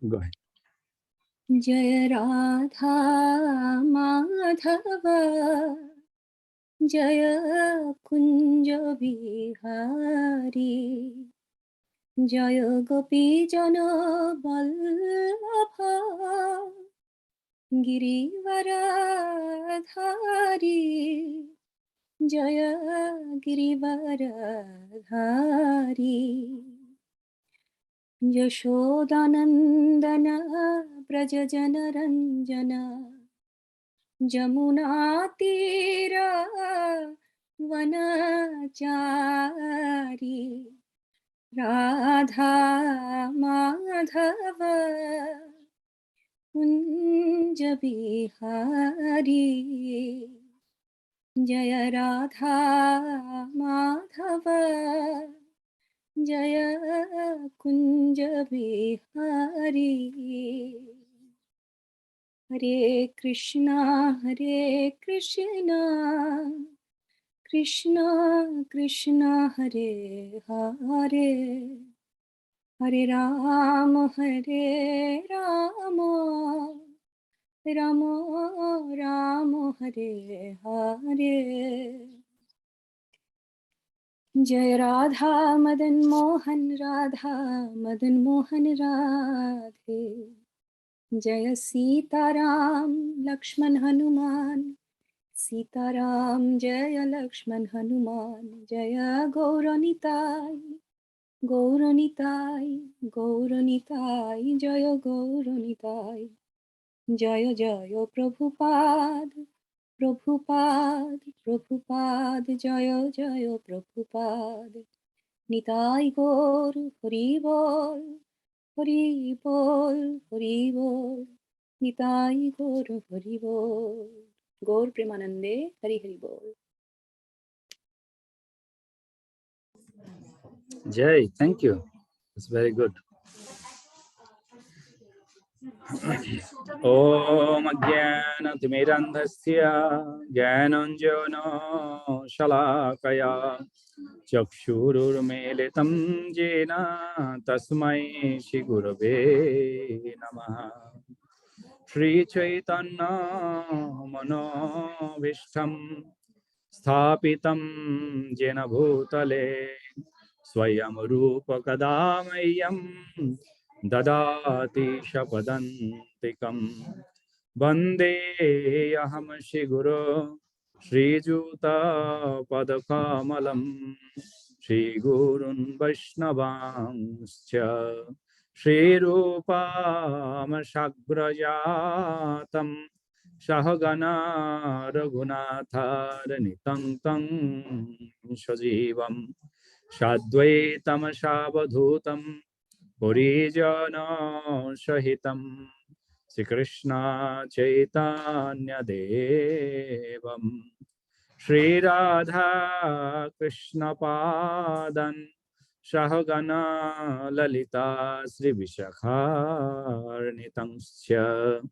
Go ahead. Jaya Radha Madhava Jaya Kunja Bihari Jaya Gopi Jana Vallabha Girivaradhari Jaya Girivaradhari Yashodanandana Brajajana Ranjana Jamuna Tira Vanachari Radha Madhava Kunja Bihari Jaya Radha Madhava Jaya Kunja Bihari Hare Krishna Krishna Krishna Hare Hare Hare Rama Rama Rama Hare Hare Jai Radha Madan Mohan Radhe Jaya Sita Ram Lakshman Hanuman Sita Ram Jaya Lakshman Hanuman Jaya Gauranitai Jaya Gauranitai Jaya Jaya Prabhupada Jaya Jaya Prabhupada Nitai Gaur Hari Bol Nitai Gaur Hari Bol Gaur Premanande Hari Bol. Jai, thank you. It's very good. Om Jnana Timirandhasya Jnananjana Shalakaya Chakshururmilitam Jena Tasmai Shri Gurave Namaha Shri Chaitanya Manovishtam Sthapitam Jena Bhutale Swayam Rupa Kadamayyam Dadati Shapadantikam Bande Aham Shri Guru Shri Juta Padakamalam Shri Gurun Vaishnavanscha Shri Rupam Shagrajatam Shahagana Raghunatharanitam Tam Shajivam Shadvaitam Shavadhutam Purijana Shahitam Sri Krishna Chaitanya Devam Shri Radha Krishna Padan Shahagana Lalita Sri Vishakharnitamsya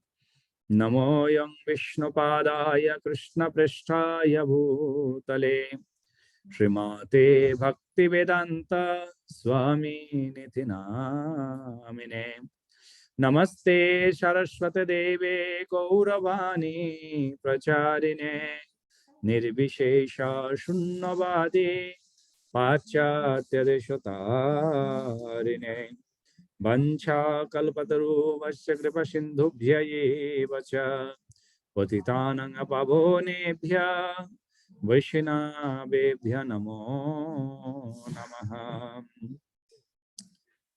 Namo Yam Vishnu Padaya Krishna Pristhaya Bhutale Srimate Bhaktivedanta Swami Niti Namine Namaste Saraswate Deve Gauravani Pracharine Nirvishesha Shunnavadi Pachatya Deshotarine Vancha Kalpataru Vasya Kripa Sindhubhya Yevacha Patitanang Apavonebhya Vaishnavebhya Namo Namaha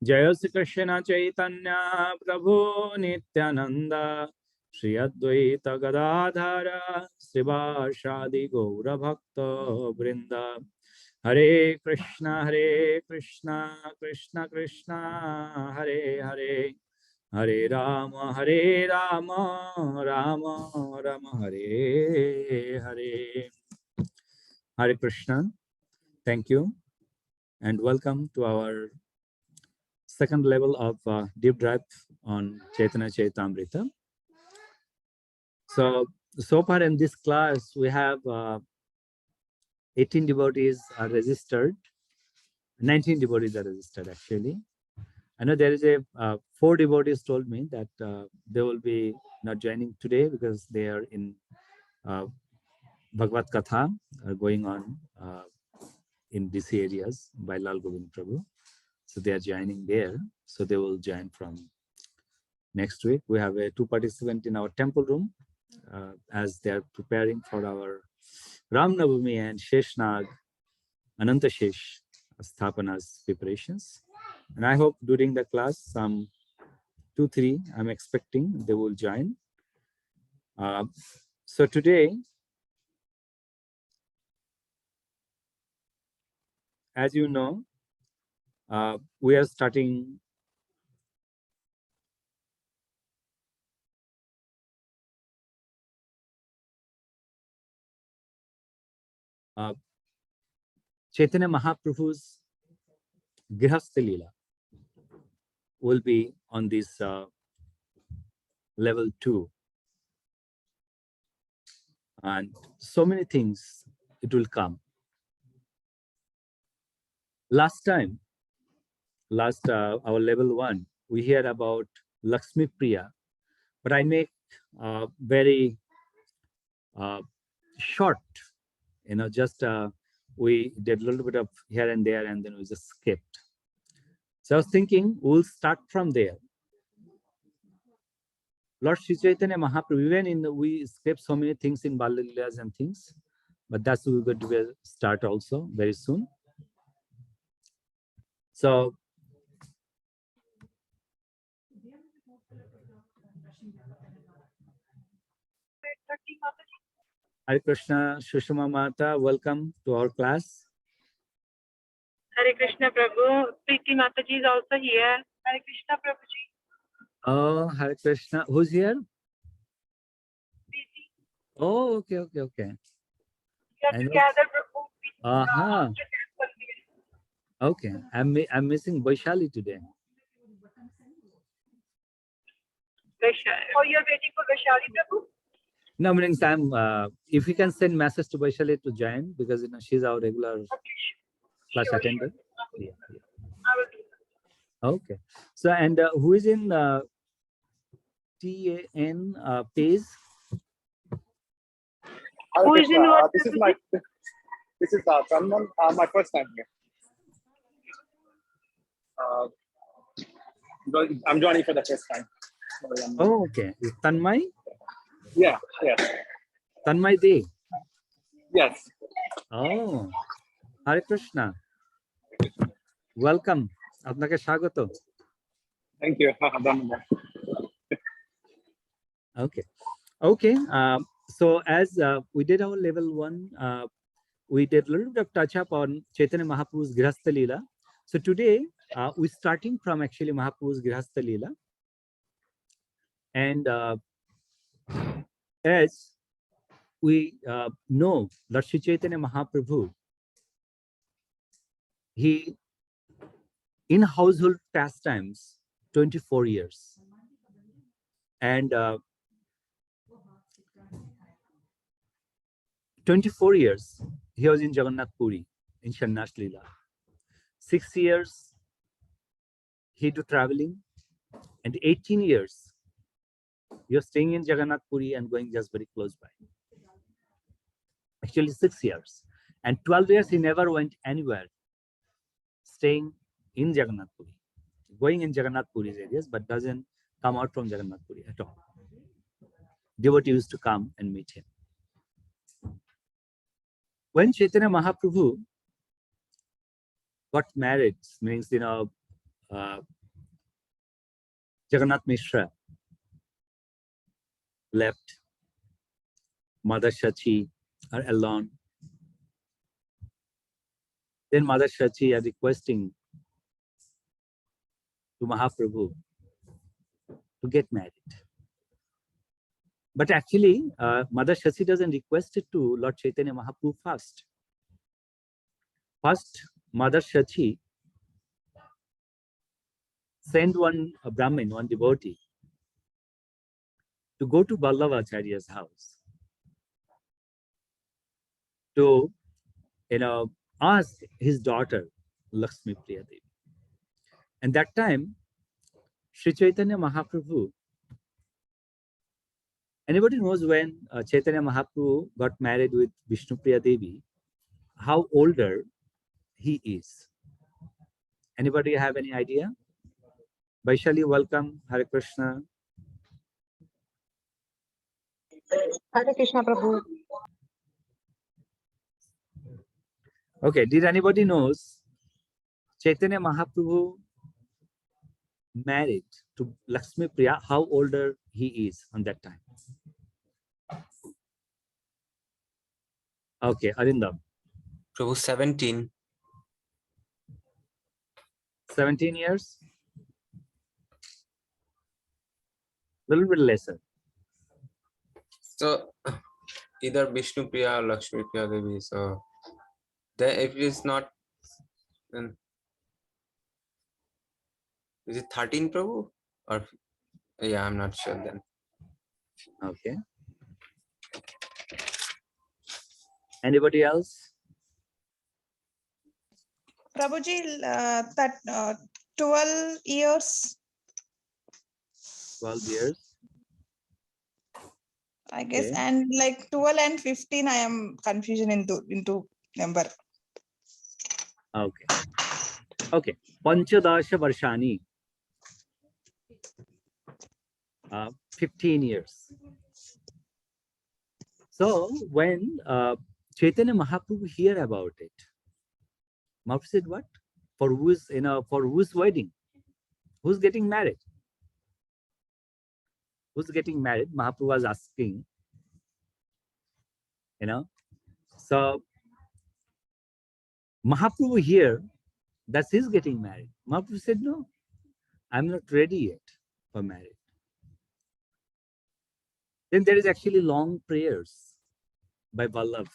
Jaya Sri Krishna Chaitanya Prabhu Nityananda Shri Advaita Gadadhara Srivashadi Gaura Bhakta Vrinda Hare Krishna Krishna Krishna Hare Hare Hare Rama Rama Rama Hare Hare. Hare Krishna. Thank you and welcome to our second level of deep dive on Chaitanya Charitamrita. So far in this class, we have 18 devotees are registered, 19 devotees are registered actually. I know there is a 4 devotees told me that they will be not joining today because they are in Bhagavad Katha going on in these areas by Lal Govind Prabhu. So they are joining there. So they will join from next week. We have 2 participants in our temple room as they are preparing for our Ram Navami and Sheshnag Ananta Shesh Sthapana's preparations. And I hope during the class, some 2-3, I'm expecting they will join. So today, as you know, we are starting Chaitanya Mahaprabhu's Grihastha Leela will be on this level 2. And so many things it will come. Last time, our level 1, we hear about Lakshmi Priya, but I make very short, just we did a little bit of here and there and then we just skipped. So I was thinking we'll start from there. Lord Sri Chaitanya Mahaprabhu, even we skipped so many things in Bala Leelas and things, but that's we're going to start also very soon. So Hare Krishna, Shushma Mata, welcome to our class. Hare Krishna Prabhu. Preeti Mataji is also here. Hare Krishna Prabhuji. Oh, Hare Krishna. Who's here? Preeti. Oh, okay. We are together, Prabhu. Uh-huh. Okay. I'm missing Vaishali today. Oh, you're waiting for Vaishali Prabhu? No, meaning Sam, if you can send message to Vaishali to join, because she's our regular class attendant. Yeah. I will do that. Okay. So, and who is in TAN page? Who is in what? This is Tanman, my first time here. I'm joining for the first time. Oh, okay. Is Tanmay? Yeah, yes. Tanmay Day. Yes. Oh, Hare Krishna. Welcome. Apnake shagoto. Thank you. Okay. Okay. So as we did our level 1, we did a little bit of touch up on Chaitanya Mahaprabhu's Grihastha Leela. So today we're starting from actually Mahaprabhu's Grihastha Leela. And as we know, Lord Sri Chaitanya Mahaprabhu, he in household pastimes 24 years. And 24 years, he was in Jagannath Puri, in Shannash Leela. 6 years, he do traveling. And 18 years, he was staying in Jagannath Puri and going just very close by. Actually, 6 years. And 12 years, he never went anywhere, staying in Jagannath Puri. Going in Jagannath Puri's areas, but doesn't come out from Jagannath Puri at all. Devotee used to come and meet him. When Chaitanya Mahaprabhu got married, means, Jagannath Mishra left, Mother Shachi are alone. Then Mother Shachi are requesting to Mahaprabhu to get married. But actually, Mother Shachi doesn't request it to Lord Chaitanya Mahaprabhu first. First, Mother Shachi sent a Brahmin, one devotee, to go to Vallabhacharya's house to, ask his daughter, Lakshmi Priya Devi. And that time, Sri Chaitanya Mahaprabhu. Anybody knows when Chaitanya Mahaprabhu got married with Vishnupriya Devi, how older he is? Anybody have any idea? Vaishali, welcome. Hare Krishna. Hare Krishna Prabhu. Okay, did anybody knows Chaitanya Mahaprabhu married to Lakshmi Priya, how older he is on that time? Okay, Arindam. Prabhu 17. 17 years? Little bit lesser. So either Vishnu Priya or Lakshmi Priya Devi. So then if it is not, then is it 13 Prabhu? Or yeah, I'm not sure then. Okay. Anybody else? Prabhuji, that 12 years, 12 years. I guess, Okay. and like 12 and 15, I am confusion into number. Okay. Okay. Panchadasha Varshani. 15 years. So when Chaitanya Mahaprabhu hear about it, Mahaprabhu said, what? For whose, for whose wedding? Who's getting married? Who's getting married? Mahaprabhu was asking, So Mahaprabhu here, that he's getting married. Mahaprabhu said, no, I'm not ready yet for marriage. Then there is actually long prayers by Vallabh.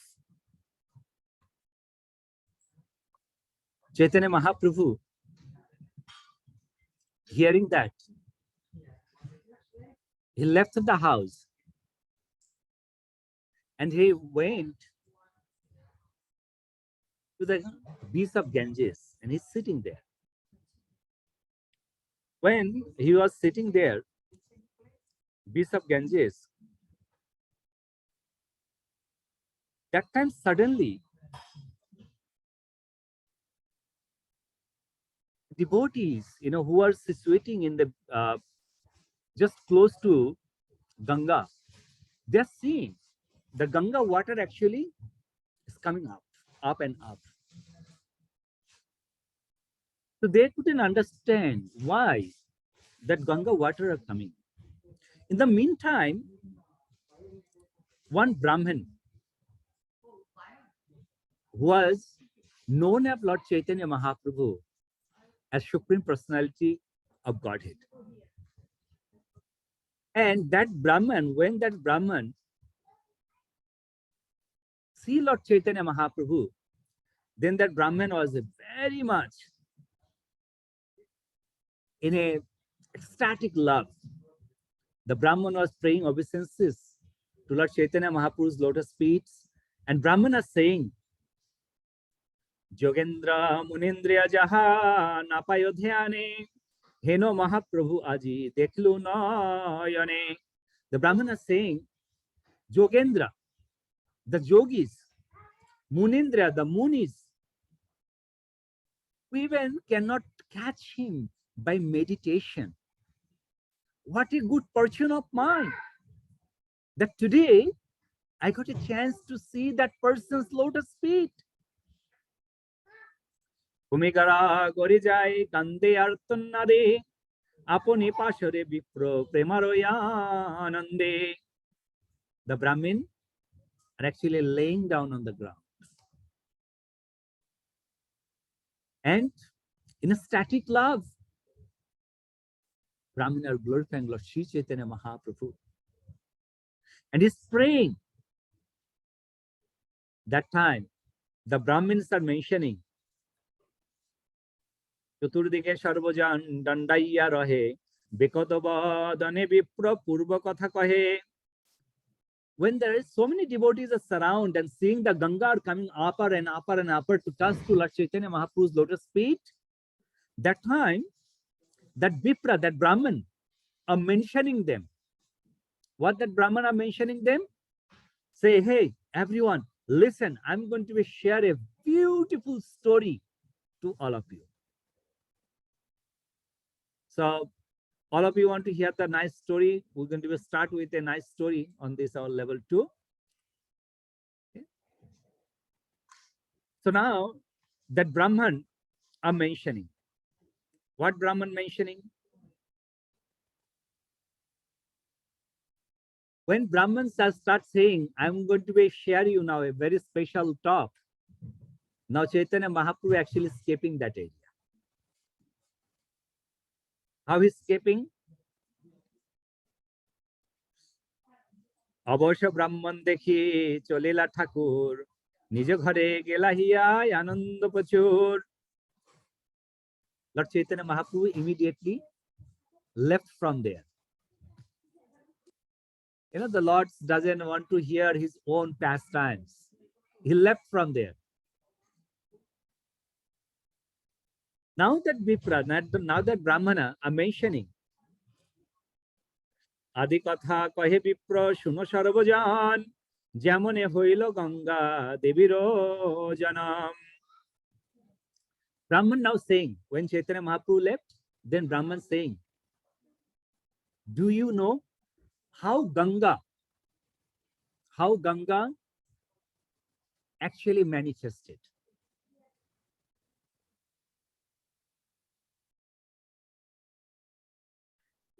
Chaitanya Mahaprabhu, hearing that, he left the house and he went to the beach of Ganges and he's sitting there. When he was sitting there, beach of Ganges, that time suddenly devotees, who are situating in the just close to Ganga, they're seeing the Ganga water actually is coming up and up. So they couldn't understand why that Ganga water are coming. In the meantime, one Brahmin who was known as Lord Chaitanya Mahaprabhu as Supreme Personality of Godhead. And that Brahman, when that Brahman see Lord Chaitanya Mahaprabhu, then that Brahman was very much in a ecstatic love. The Brahman was praying obeisances to Lord Chaitanya Mahaprabhu's lotus feet, and Brahman is saying, Jogendra Munindriya Jaha Napayo Dhyane Heno Mahaprabhu Aji Deklu Nayane. The Brahman is saying, Jogendra, the yogis, Munindra, the munis, we even cannot catch him by meditation. What a good fortune of mine that today I got a chance to see that person's lotus feet. Kumigara Gorijai Kande Artunade Aponi Pashare Vipro Premaroyanande. The Brahmin are actually laying down on the ground. And in a static love, Brahmin are glorifying Lord Sri Chaitanya Mahaprabhu. And he's praying. That time, the Brahmins are mentioning, Chaturdike Sarvajan Dandaiya Rahe, Bekotavadane Vipra Purva Katha Kahe. When there is so many devotees are surround and seeing the Ganga are coming upper and upper and upper to touch to Lord Chaitanya Mahaprabhu's lotus feet, that time that Vipra, that Brahman, are mentioning them. What that Brahman are mentioning them? Say, hey, everyone, listen, I'm going to share a beautiful story to all of you. So all of you want to hear the nice story? We're going to start with a nice story on this, our level 2. Okay. So now that Brahman are mentioning. What Brahman mentioning? When Brahmans start saying, I'm going to share you now a very special talk. Now Chaitanya Mahaprabhu actually escaping that area. How he's escaping? অবশ্য ব্রাহ্মণ দেখি চলিলা ঠাকুর নিজ ঘরে গেলা হিয়ায় আনন্দ প্রচুর. Lord Chaitanya Mahaprabhu immediately left from there. You know, the Lord doesn't want to hear his own pastimes. He left from there. Now that Vipra, now that Brahmana are mentioning, Adi Katha Kahe Vipra Shuno Sarvajan, Jamone Hoilo Ganga Deviro Janam. Brahman now saying, when Chaitanya Mahaprabhu left, then Brahman saying, do you know how Ganga actually manifested?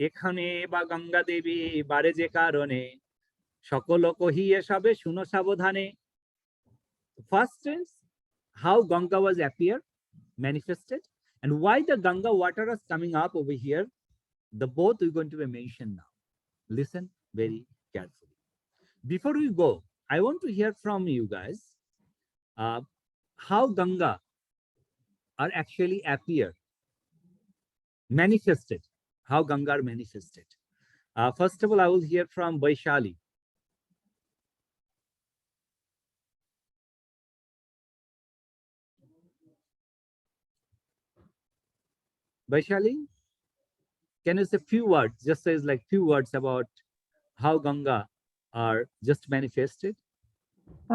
এখানে বা গঙ্গা দেবী বারে যে কারণে সকল কহিয়ে সবে শুনো সাবধানে. First is how Ganga was appear, manifested, and why the Ganga water is coming up over here. The both we're going to be mentioned now. Listen very carefully. Before we go, I want to hear from you guys how Ganga are actually appear, manifested. How Ganga are manifested. First of all, I will hear from Vaishali. Vaishali, can you say few words, just says like few words about how Ganga are just manifested? I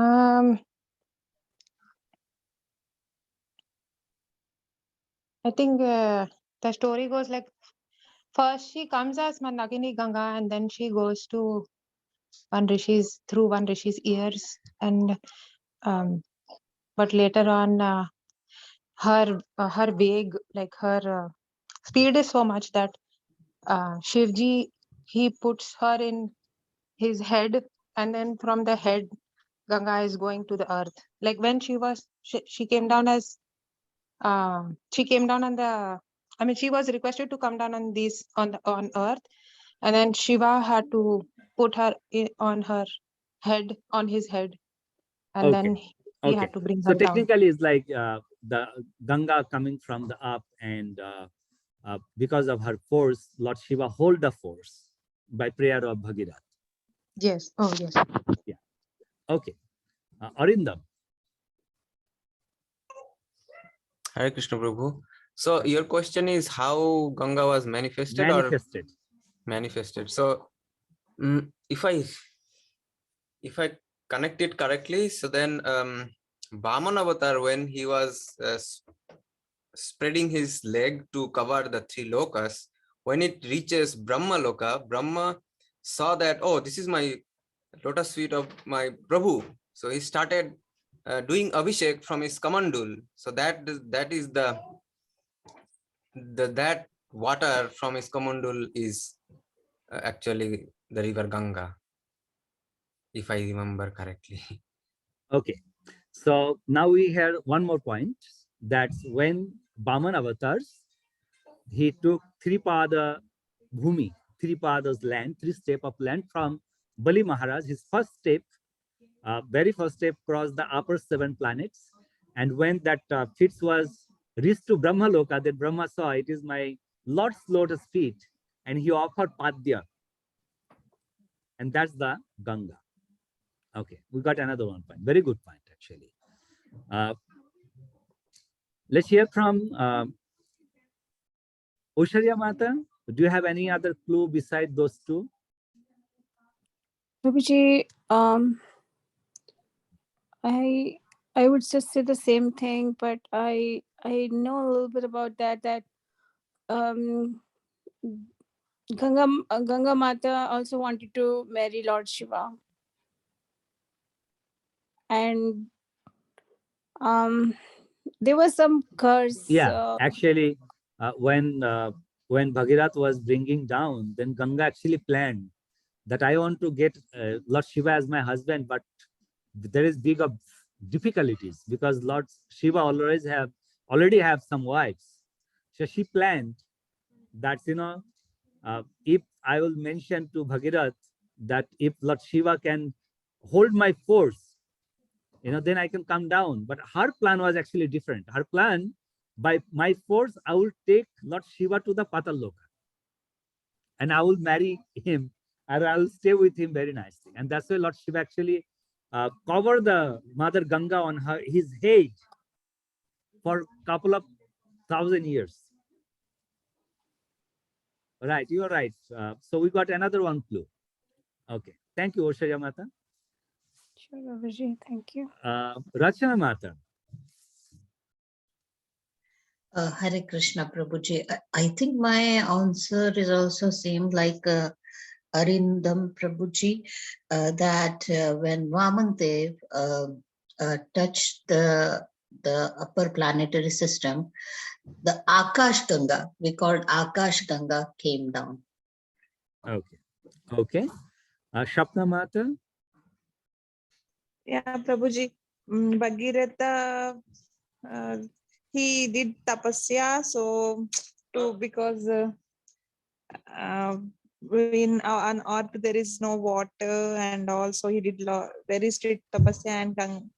think the story goes like, first she comes as Mandakini Ganga, and then she goes to through one Rishi's ears, and but later on her vague, like her speed is so much that Shivji, he puts her in his head, and then from the head Ganga is going to the earth. Like when she came down as she came down on the, I mean, she was requested to come down on earth, and then Shiva had to put her on his head, and Okay. then he had to bring So her down. technically it's like the Ganga coming from the up, and because of her force, Lord Shiva hold the force by prayer of Bhagirath. Yes. Oh, yes. Yeah. Okay. Arindam. Hare Krishna Prabhu. So your question is how Ganga was manifested. Manifested. So if I connect it correctly, so then Vaman Avatar, when he was spreading his leg to cover the 3 lokas, when it reaches Brahma Loka, Brahma saw that, oh, this is my lotus feet of my Prabhu. So he started doing Abhishek from his Kamandul. So that is that water from his Kamandul is actually the river Ganga, if I remember correctly. Okay. So now we hear one more point. That's when Vaman avatars, he took 3 pada bhumi, 3 padas land, 3 step of land from Bali Maharaj. His first step, very first step, crossed the upper 7 planets. And when that feet was reached to Brahma Loka, then Brahma saw it is my Lord's lotus feet, and he offered Padya. And that's the Ganga. Okay, we got another one point. Very good point, actually. Let's hear from Osharya Mata, do you have any other clue beside those two? Prabhuji, I would just say the same thing, but I know a little bit about that Ganga Mata also wanted to marry Lord Shiva, and there was some curse. Yeah, actually, when Bhagirath was bringing down, then Ganga actually planned that I want to get Lord Shiva as my husband, but there is big of difficulties because Lord Shiva already have some wives. So she planned that, if I will mention to Bhagirath that if Lord Shiva can hold my force, then I can come down. But her plan was actually different. Her plan, by my force, I will take Lord Shiva to the Pataloka and I will marry him and I will stay with him very nicely. And that's why Lord Shiva actually covered the Mother Ganga on his head for a couple of 1,000 years. Right, you are right. So we got another one clue. Okay, thank you, Osharya Mata. Sure, Prabhuji, thank you. Rachana Mata. Hare Krishna Prabhuji. I think my answer is also same like Arindam Prabhuji, that when Vamandev touched the upper planetary system, the Akash Ganga, we called Akash Ganga, came down. Okay. Shapna Mata. Yeah, Prabhuji, Bhagirath, he did tapasya, so because on earth there is no water, and also he did very strict tapasya, and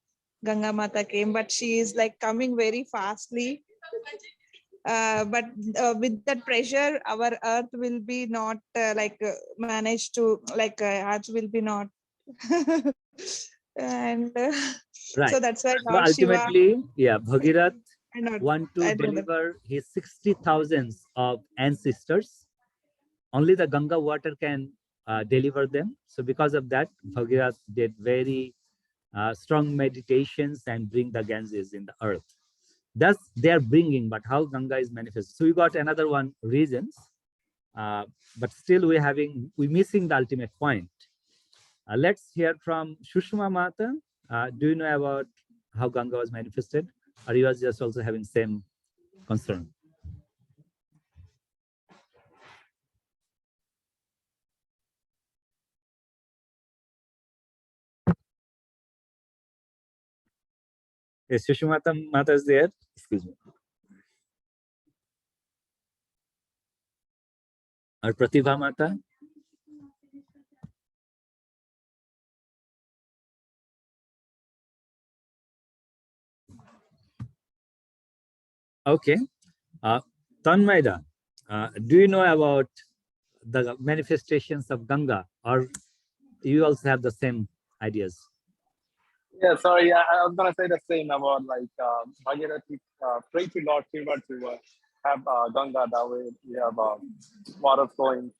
Ganga Mata came, but she is like coming very fastly. But with that pressure, our earth will be not managed to earth will be not and Right. so that's why So Lord ultimately, Shiva, Bhagirath I want to know that. deliver his 60,000 of ancestors. Only the Ganga water can deliver them. So because of that, Bhagirath did very strong meditations and bring the Ganges in the earth. Thus, they are bringing, but how Ganga is manifested. So we got another one reasons, but still we're missing the ultimate point. Let's hear from Shushma Mata. Do you know about how Ganga was manifested, or you are just also having same concern? Yes, Shushma Mata is there. Excuse me. Or Pratibha Mata. Okay. Tanmaida, do you know about the manifestations of Ganga, or you also have the same ideas? Yeah, sorry, I was gonna say the same about like Bhagirathi pray to Lord Shiva to have Ganga, that way we have water flowing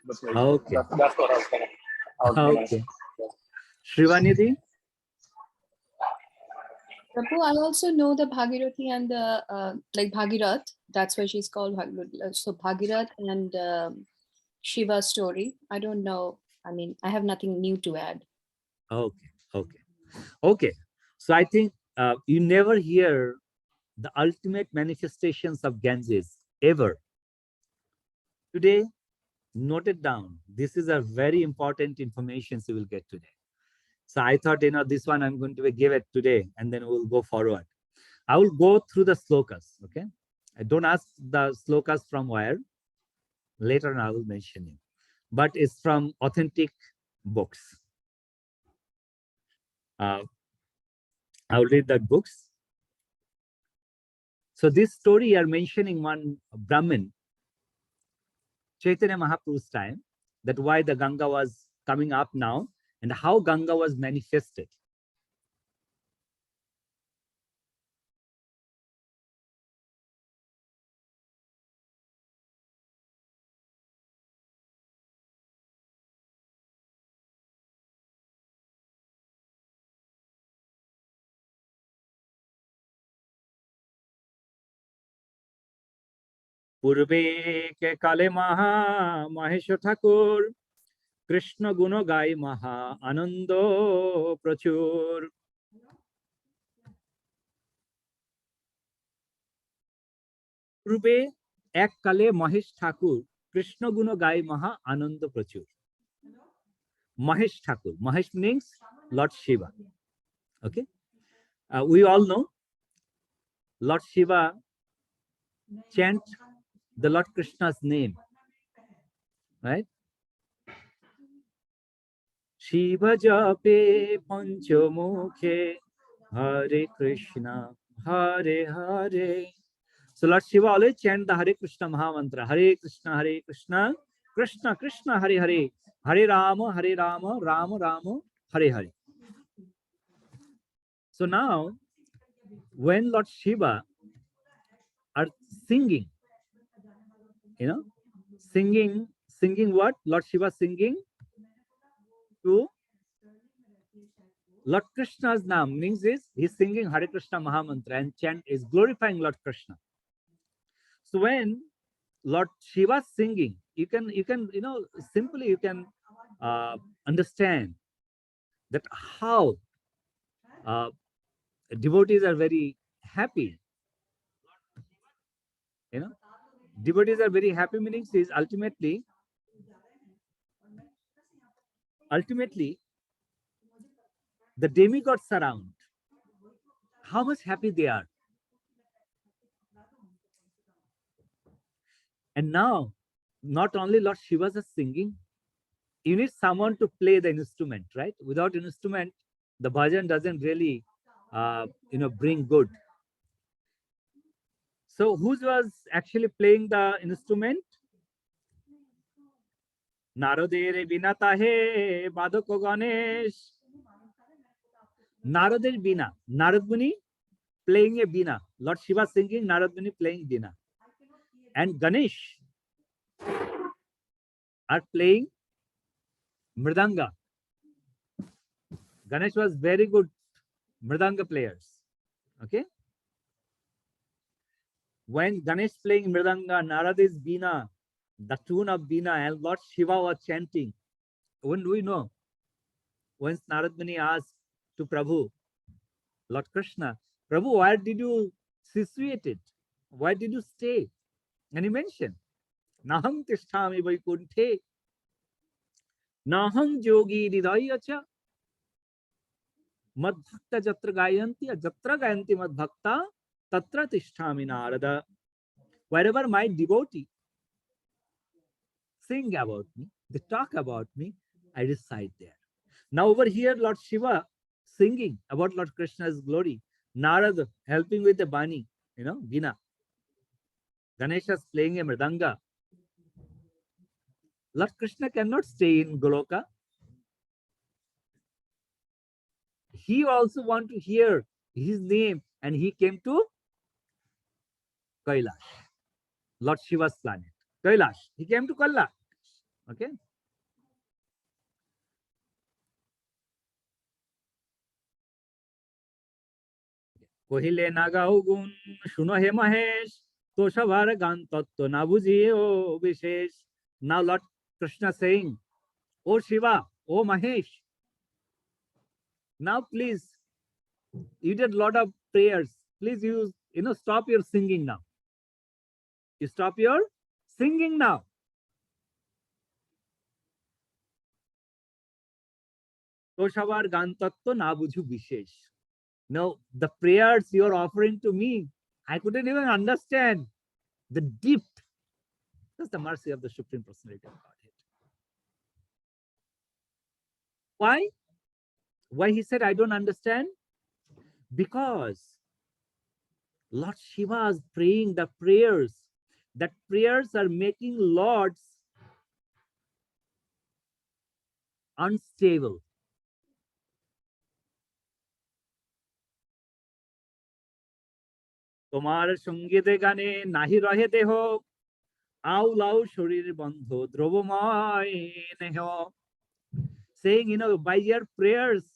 the place. Okay. That's what I was gonna Okay. Shrivanidhi? Prabhu, I also know the Bhagirathi and the like Bhagirath. That's why she's called Bhagirath. So Bhagirath and Shiva story. I don't know. I mean, I have nothing new to add. Okay. So I think you never hear the ultimate manifestations of Ganges ever. Today, note it down. This is a very important information you will get today. So I thought, this one I'm going to give it today, and then we'll go forward. I will go through the slokas, okay? I don't ask the slokas from where. Later on, I will mention it. But it's from authentic books. I'll read the books. So this story you are mentioning one Brahmin, Chaitanya Mahaprabhu's time, that why the Ganga was coming up now and how Ganga was manifested. পূর্বে কে কালে মহা মহেশ ঠাকুর কৃষ্ণ গুণ গাই মহা আনন্দ প্রচুর। পূর্বে এককালে মহেশ ঠাকুর কৃষ্ণ গুণ গাই মহা আনন্দ প্রচুর। Mahesh Thakur. Mahesh means Lord Shiva. Okay. We all know Lord Shiva chant the Lord Krishna's name, right? Shiva jape panchamukhe Hare Krishna Hare Hare. So Lord Shiva always chant the Hare Krishna Maha Mantra. Hare Krishna Krishna Krishna Hare Hare, Hare Rama Rama Rama Hare Hare. So now when Lord Shiva are singing, singing what? Lord Shiva singing to Lord Krishna's name, means he's singing Hare Krishna Maha Mantra and chant is glorifying Lord Krishna. So when Lord Shiva singing, you can simply you can understand that how devotees are very happy. Devotees are very happy, meaning is ultimately the demigods around, how much happy they are. And now not only Lord Shivas are singing, you need someone to play the instrument, right? Without instrument the bhajan doesn't really bring good. So who was actually playing the instrument? Narodere binata he badoko Ganesh. Naroder bina, Narad Muni playing a bina. Lord Shiva singing, Narad Muni playing bina. And Ganesh are playing mridanga. Ganesh was very good mridanga players. Okay. When Ganesh playing mridanga, Narad is bina, the tune of bina, and Lord Shiva was chanting. When do we know? Once Narad Muni asked to Prabhu, Lord Krishna, Prabhu, where did you situate it? Where did you stay? And he mentioned, Naham tisthami vaikunthe, Naham yogi hridayacha, Mad bhakta jatra gayanti mad bhakta, tatra tisthami narada. Wherever my devotee sing about me, they talk about me, I reside there. Now over here, Lord Shiva singing about Lord Krishna's glory, Narada helping with the bani, Veena. Ganesha's playing a mridanga. Lord Krishna cannot stay in Goloka. He also want to hear his name, and he came to Kailash, Lord Shiva's planet. Kailash. He came to Kailash. Okay. কহিলে Nagaon গুণ শুনো হে মহেশ তো সবার গান তত্ত্ব না বুঝিও বিশেষ. Now Lord Krishna saying, oh Shiva, oh Mahesh, now please, you did a lot of prayers, please stop your singing now. You stop your singing now. তো সবার গান তত্ত্ব না বুঝু বিশেষ. No, the prayers you are offering to me, I couldn't even understand the depth. That's the mercy of the Supreme Personality of Godhead. Why? Why he said, I don't understand? Because Lord Shiva is praying the prayers. That prayers are making Lords unstable. তোমার সঙ্গীতে গানে নাহি রহে দেহ, আউলাউ শরীর বন্ধ দ্রবময় Neha. Saying, by your prayers,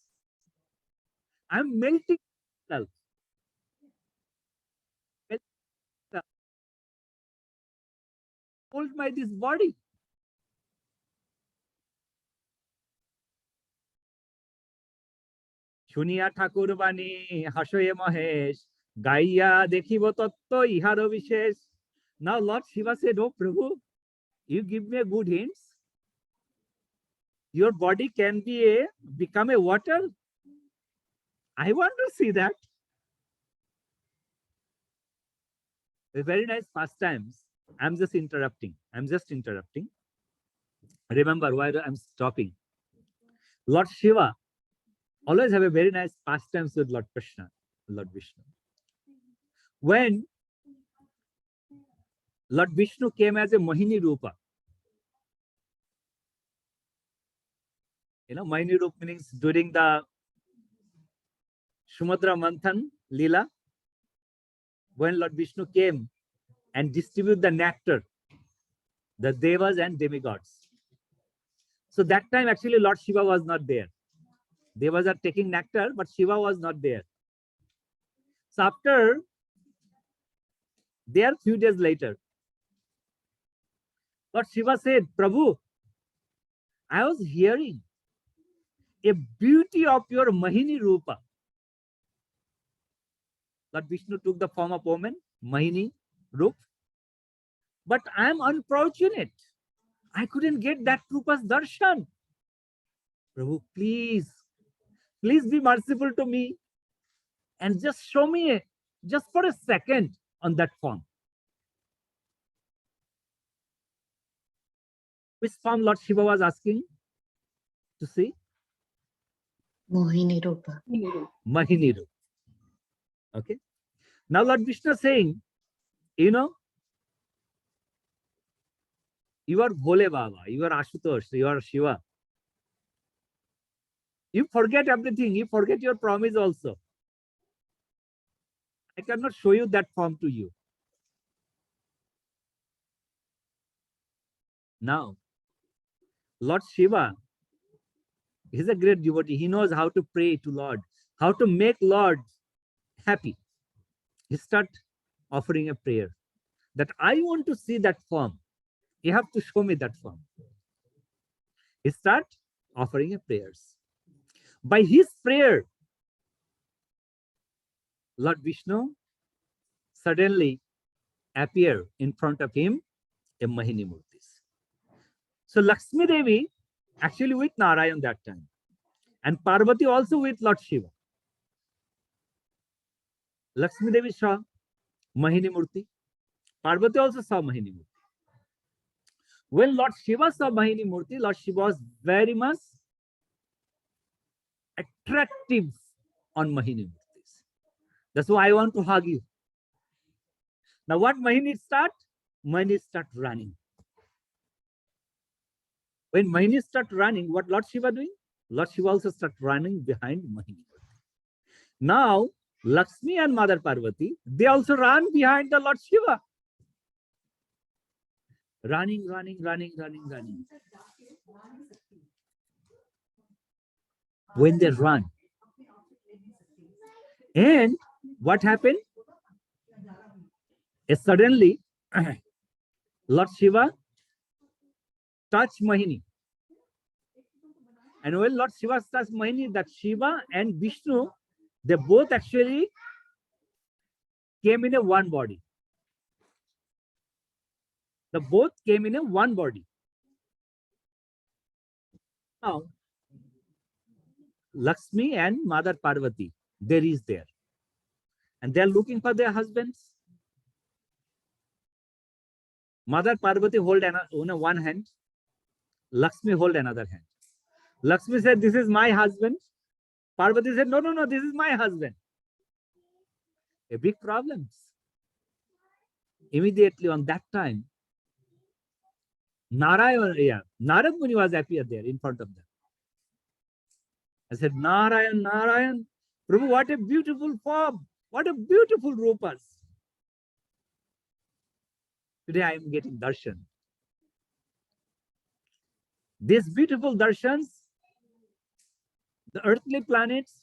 I'm melting myself. pulled by this body. শুনিয়া ঠাকুর বাণী হাসয়ে মহেশ গাইয়া দেখিব তত্ত্ব ইহার বিশেষ. Now Lord Shiva said, "Oh Prabhu, you give me a good hints. Your body can become a water. I want to see that." A very nice pastimes. I'm just interrupting. Remember why I'm stopping. Lord Shiva always have a very nice pastimes with Lord Krishna, Lord Vishnu. When Lord Vishnu came as a Mohini Rupa, Mohini Rupa means during the Sumatra Manthan Leela, when Lord Vishnu came and distributed the nectar, the devas and demigods. So that time actually Lord Shiva was not there. Devas are taking nectar, but Shiva was not there. So after there, few days later, Lord Shiva said, "Prabhu, I was hearing a beauty of your Mohini Rupa." Lord Vishnu took the form of woman, Mohini Rupa. But I am unfortunate. I couldn't get that Rupa's darshan. Prabhu, please be merciful to me and just show me just for a second on that form. Which form Lord Shiva was asking to see? Mohini Rupa. Mohini Rupa. Okay. Now Lord Vishnu is saying, you are Bhole Baba, you are Ashutosh, you are Shiva. You forget everything, you forget your promise also. I cannot show you that form to you. Now, Lord Shiva is a great devotee. He knows how to pray to Lord, how to make Lord happy. He start offering a prayer that I want to see that form. You have to show me that form. He start offering a prayers. By his prayer, Lord Vishnu suddenly appear in front of him a Mohini Murtis. So Lakshmi Devi actually with Narayan that time, and Parvati also with Lord Shiva. Lakshmi Devi saw Mohini Murti. Parvati also saw Mohini Murti. When Lord Shiva saw Mohini Murti, Lord Shiva was very much attractive on Mohini Murtis. That's why I want to hug you. Now what Mohini start? Mohini start running. When Mohini start running, what Lord Shiva doing? Lord Shiva also start running behind Mohini. Now Lakshmi and Mother Parvati, they also run behind the Lord Shiva. Running. When they run, and what happened? Suddenly, Lord Shiva touched Mohini. And when Lord Shiva touched Mohini, that Shiva and Vishnu, they both actually came in a one body. The both came in a one body. Now, Lakshmi and Mother Parvati, there is there. And they are looking for their husbands. Mother Parvati hold one hand. Lakshmi hold another hand. Lakshmi said, "This is my husband." Parvati said, No, this is my husband. A big problems. Immediately on that time, Narad Muni was appeared there in front of them. I said, Narayan, Prabhu, what a beautiful form, what a beautiful rupas. Today I am getting darshan. These beautiful darshans, the earthly planets,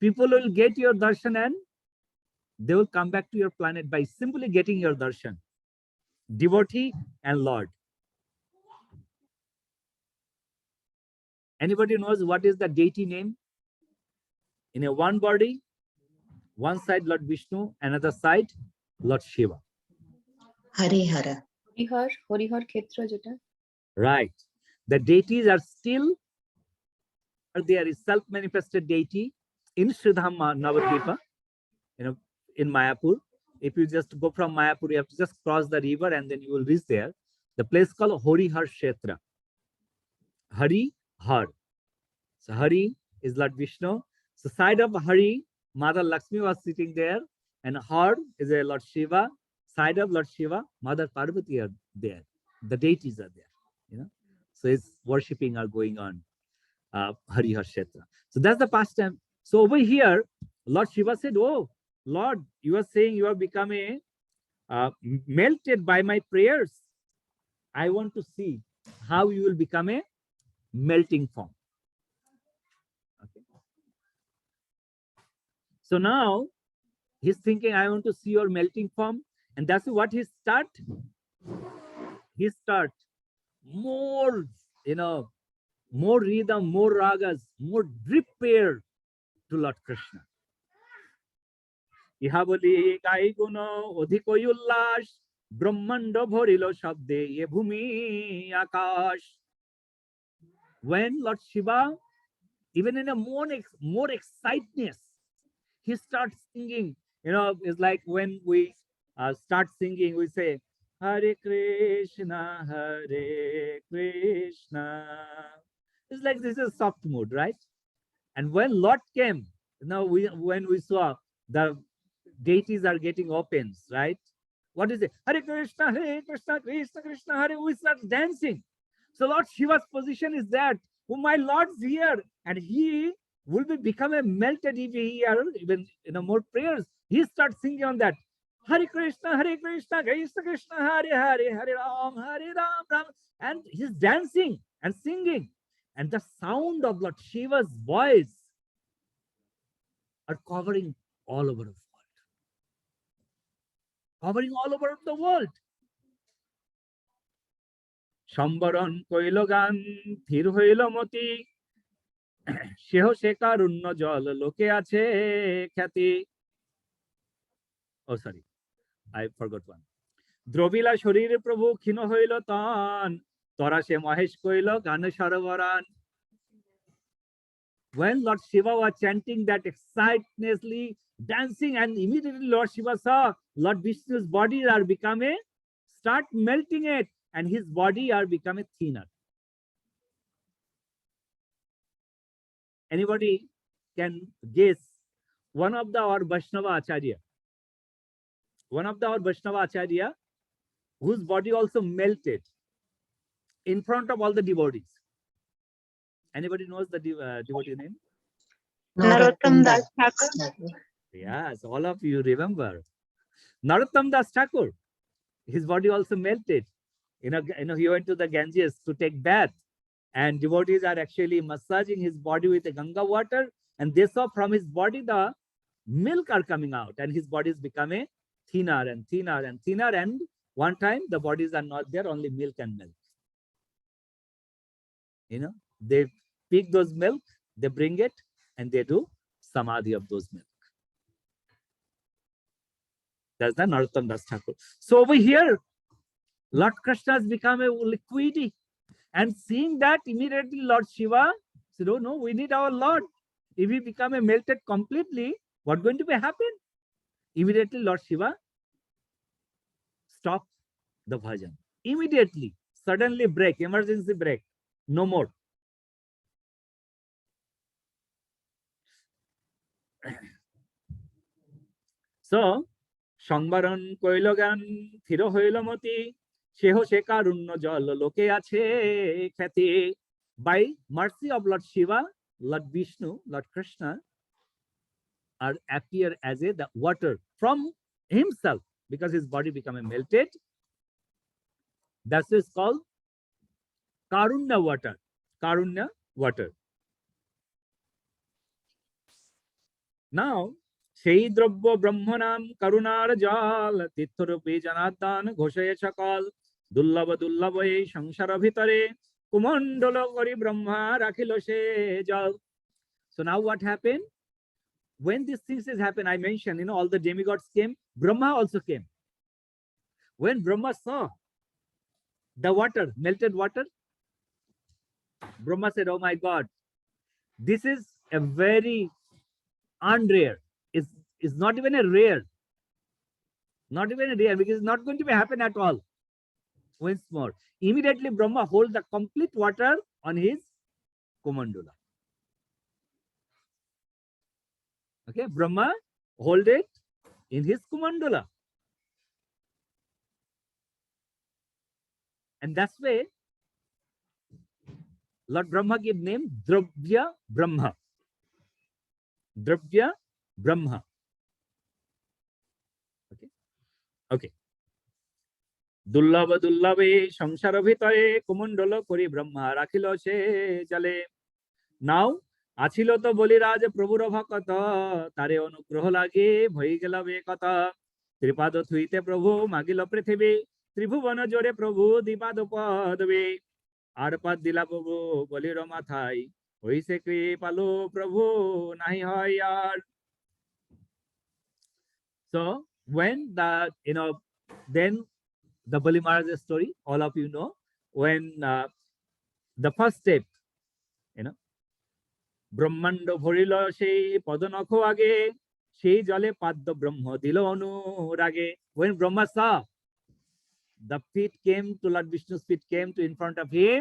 people will get your darshan and they will come back to your planet by simply getting your darshan. devotee and Lord. Anybody knows what is the deity name? In a one body, one side Lord Vishnu, another side Lord Shiva. Harihara. Horihar Khetra jeta. Right. The deities are still there, is self-manifested deity in Sridham Navadvipa, in Mayapur. If you just go from Mayapur, you have to just cross the river and then you will reach there. The place called Horihar Kshetra. Hari Har. So Hari is Lord Vishnu. So side of Hari, Mother Lakshmi was sitting there, and Har is a Lord Shiva. Side of Lord Shiva, Mother Parvati are there. The deities are there. So it's worshipping are going on. Hari Har Kshetra. So that's the pastime. So over here, Lord Shiva said, "Oh Lord, you are saying you have become a melted by my prayers. I want to see how you will become a melting form." Okay. So now he's thinking, I want to see your melting form, and that's what he start. He start more, more rhythm, more ragas, more drip pair to Lord Krishna. ইহা বলি গাই গুণ অধিকই উল্লাস ব্রহ্মাণ্ড ভরিল শব্দে এ ভূমি আকাশ. When Lord Shiva, even in a more excitedness, he starts singing. It's like when we start singing, we say Hare Krishna, Hare Krishna. It's like this is soft mood, right? And when Lord came, when we saw the deities are getting opens, right? What is it? Hare Krishna, Krishna Krishna, Hare. We start dancing. So Lord Shiva's position is that, oh, my Lord's here, and he will become a melted if he hear even more prayers. He starts singing on that. Hare Krishna, Krishna Krishna, Hare Hare, Hare Ram, Ram. And he's dancing and singing. And the sound of Lord Shiva's voice are covering all over the world. Covering all over the world. সম্বরণ কইল গান ধীর হইল মতি সেহ সে কারুণ্য জল লোকে আছে খ্যাতি. Oh, sorry, I forgot one. দ্রবিলা শরীর প্রভু ক্ষীণ হইল তন তরা সে মহেশ কইল গান সরবরান. When Lord Shiva was chanting that excitedly, dancing, and immediately Lord Shiva saw Lord Vishnu's body are start melting it, and his body are becoming thinner. Anybody can guess one of our Vaishnava Acharya, whose body also melted in front of all the devotees? Anybody knows the devotee name? Narottam Das Thakur. Yes, all of you remember. Narottam Das Thakur, his body also melted. He went to the Ganges to take bath, and devotees are actually massaging his body with the Ganga water, and they saw from his body the milk are coming out, and his body is becoming thinner and thinner and thinner, and one time the bodies are not there, only milk and milk. They pick those milk, they bring it, and they do samadhi of those milk. That's the Narottam Das Thakur. So over here, Lord Krishna has become a liquidy, and seeing that, immediately Lord Shiva said, "Oh no, we need our Lord. If we become a melted completely, what's going to be happen?" Immediately Lord Shiva stopped the bhajan. Immediately, suddenly break, emergency break, no more. So, সংবরণ কইল গান থির হইল মতি সেহ সে কারুণ্য জল লোকে আছে খ্যাতি. By mercy of Lord Shiva, Lord Vishnu, Lord Krishna are appear as the water from himself, because his body become melted. That is called Karunya water. Karunya water. Now, সেই দ্রব্য ব্রহ্মনাম করুণার জল তীর্থরূপী জনার্দন ঘোষয়ে সকল দুর্লভ দুর্লভ এই সংসার ভিতরে কুমণ্ডল করি ব্রহ্মা রাখিল সে জল. So now what happened? When these things has happened, I mentioned, all the demigods came, Brahma also came. When Brahma saw the water, melted water, Brahma said, oh my God, this is a very unrare. It's not even a rare. Not even a rare, because it's not going to be happen at all. Once more, immediately Brahma hold the complete water on his Kumandula. Okay, Brahma hold it in his Kumandula. And that's why Lord Brahma gave name Dravya Brahma. Dravya Brahma. Okay. Okay. দুর্লভ দুর্লভে সংসার ভিতরে কুমণ্ডল করি ব্রহ্মা রাখিল সে জলে. নাও আছিল তো বলিরাজ প্রভুর ভকত তারে অনুগ্রহ লাগে ভই গেল বে কথা. ত্রিপাদ থুইতে প্রভু মাগিল পৃথিবী ত্রিভুবন জোরে প্রভু দ্বিপাদ পদবে. আর পাদ দিলা প্রভু বলির মাথায় হইছে কৃপালো প্রভু নাহি হয় আর. So when then the Bali Maharaj's story, all of you know, when the first step, ব্রহ্মাণ্ড ভরিল সেই পদনখ আগে সেই জলে পাদ্য ব্রহ্ম দিল অনুরাগে. When Brahma saw the feet came to Lord Vishnu's feet came to in front of him,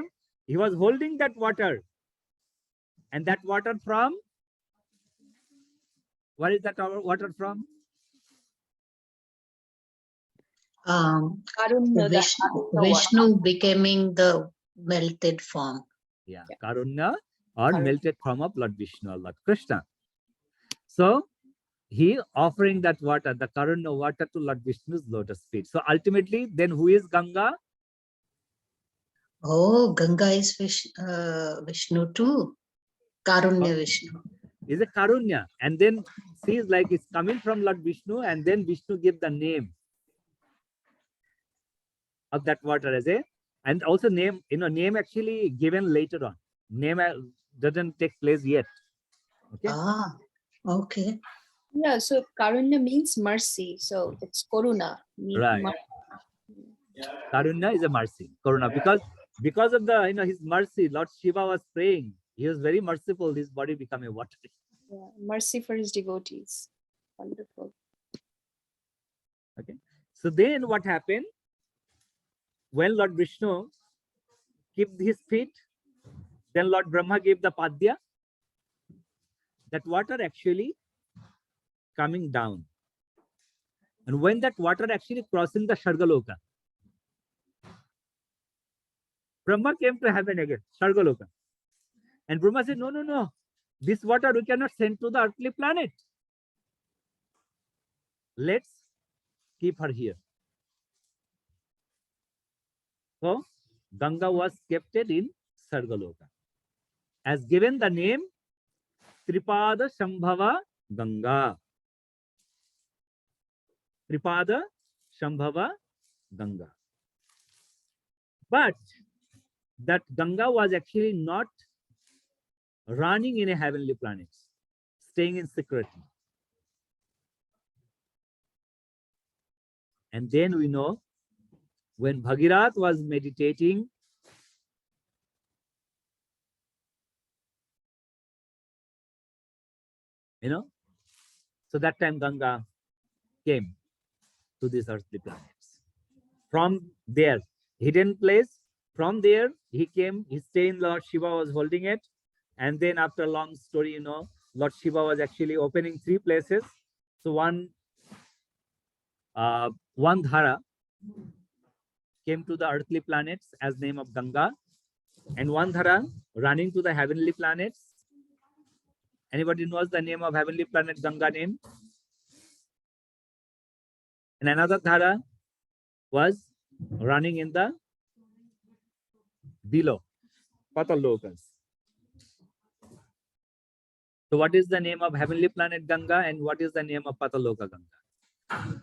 he was holding that water, and that water from, where is that water from? Vishnu becoming the melted form. Yeah. Karunya or melted form of Lord Vishnu or Lord Krishna. So he offering that water, the Karunya water, to Lord Vishnu's lotus feet. So ultimately, then who is Ganga? Oh, Ganga is Vishnu too. Karunya Vishnu. Is a Karunya, and then sees like it's coming from Lord Vishnu, and then Vishnu give the name of that water as a, and also name actually given later on. Name doesn't take place yet. Okay. Ah, okay. Yeah, so Karunya means mercy. So it's Koruna. Right. Karunya is a mercy. Karuna, because of the his mercy, Lord Shiva was praying. He was very merciful. His body became a water. Yeah, mercy for his devotees. Wonderful. Okay. So then what happened? When Lord Vishnu kept his feet, then Lord Brahma gave the padya. That water actually coming down. And when that water actually crossing the Shargaloka, Brahma came to heaven again, Shargaloka. And Brahma said, no, no, no. This water we cannot send to the earthly planet. Let's keep her here. So Ganga was kept in Sargaloka, as given the name Tripada Shambhava Ganga. Tripada Shambhava Ganga. But that Ganga was actually not running in a heavenly planet, staying in Secrete. And then we know when Bhagirath was meditating, so that time Ganga came to these earthly planets. From there, hidden place, from there he came, he stayed in, Lord Shiva was holding it. And then after a long story, Lord Shiva was actually opening 3 places. So one dhara came to the earthly planets as name of Ganga, and one dhara running to the heavenly planets. Anybody knows the name of heavenly planet Ganga name? And another dhara was running in the below Patal Lokas. So what is the name of heavenly planet Ganga and what is the name of Pataloka Ganga?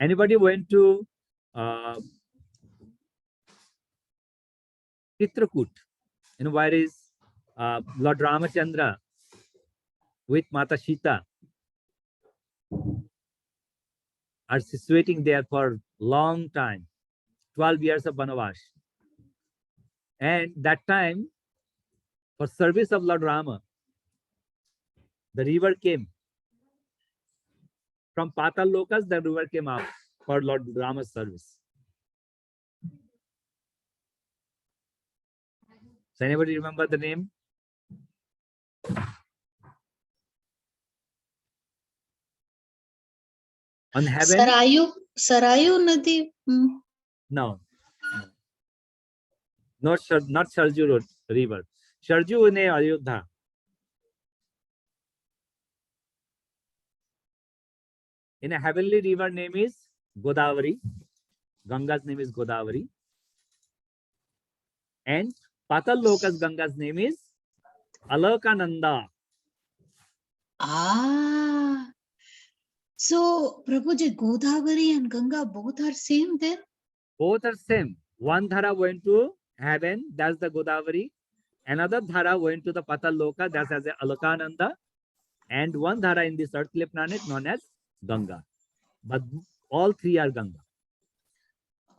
Anybody went to Chitrakoot? You know, where is Lord Ramachandra with Mata Sita are situating there for long time, 12 years of Banavas. And that time, for service of Lord Rama, the river came. From Patal Lokas, the river came up for Lord Rama's service. So anybody remember the name? On heaven? Sarayu Nadi. No. Not Sharju river. Sharju in Ayodhya. In a heavenly river name is Godavari. Ganga's name is Godavari. And Patal Loka's Ganga's name is Alakananda. Ah. So, Prabhuji, Godavari and Ganga both are same then? Both are same. One Dhara went to heaven, that's the Godavari. Another Dhara went to the Patal Loka, that's as a Alakananda. And one Dhara in this earthly planet known as Ganga. But all three are Ganga.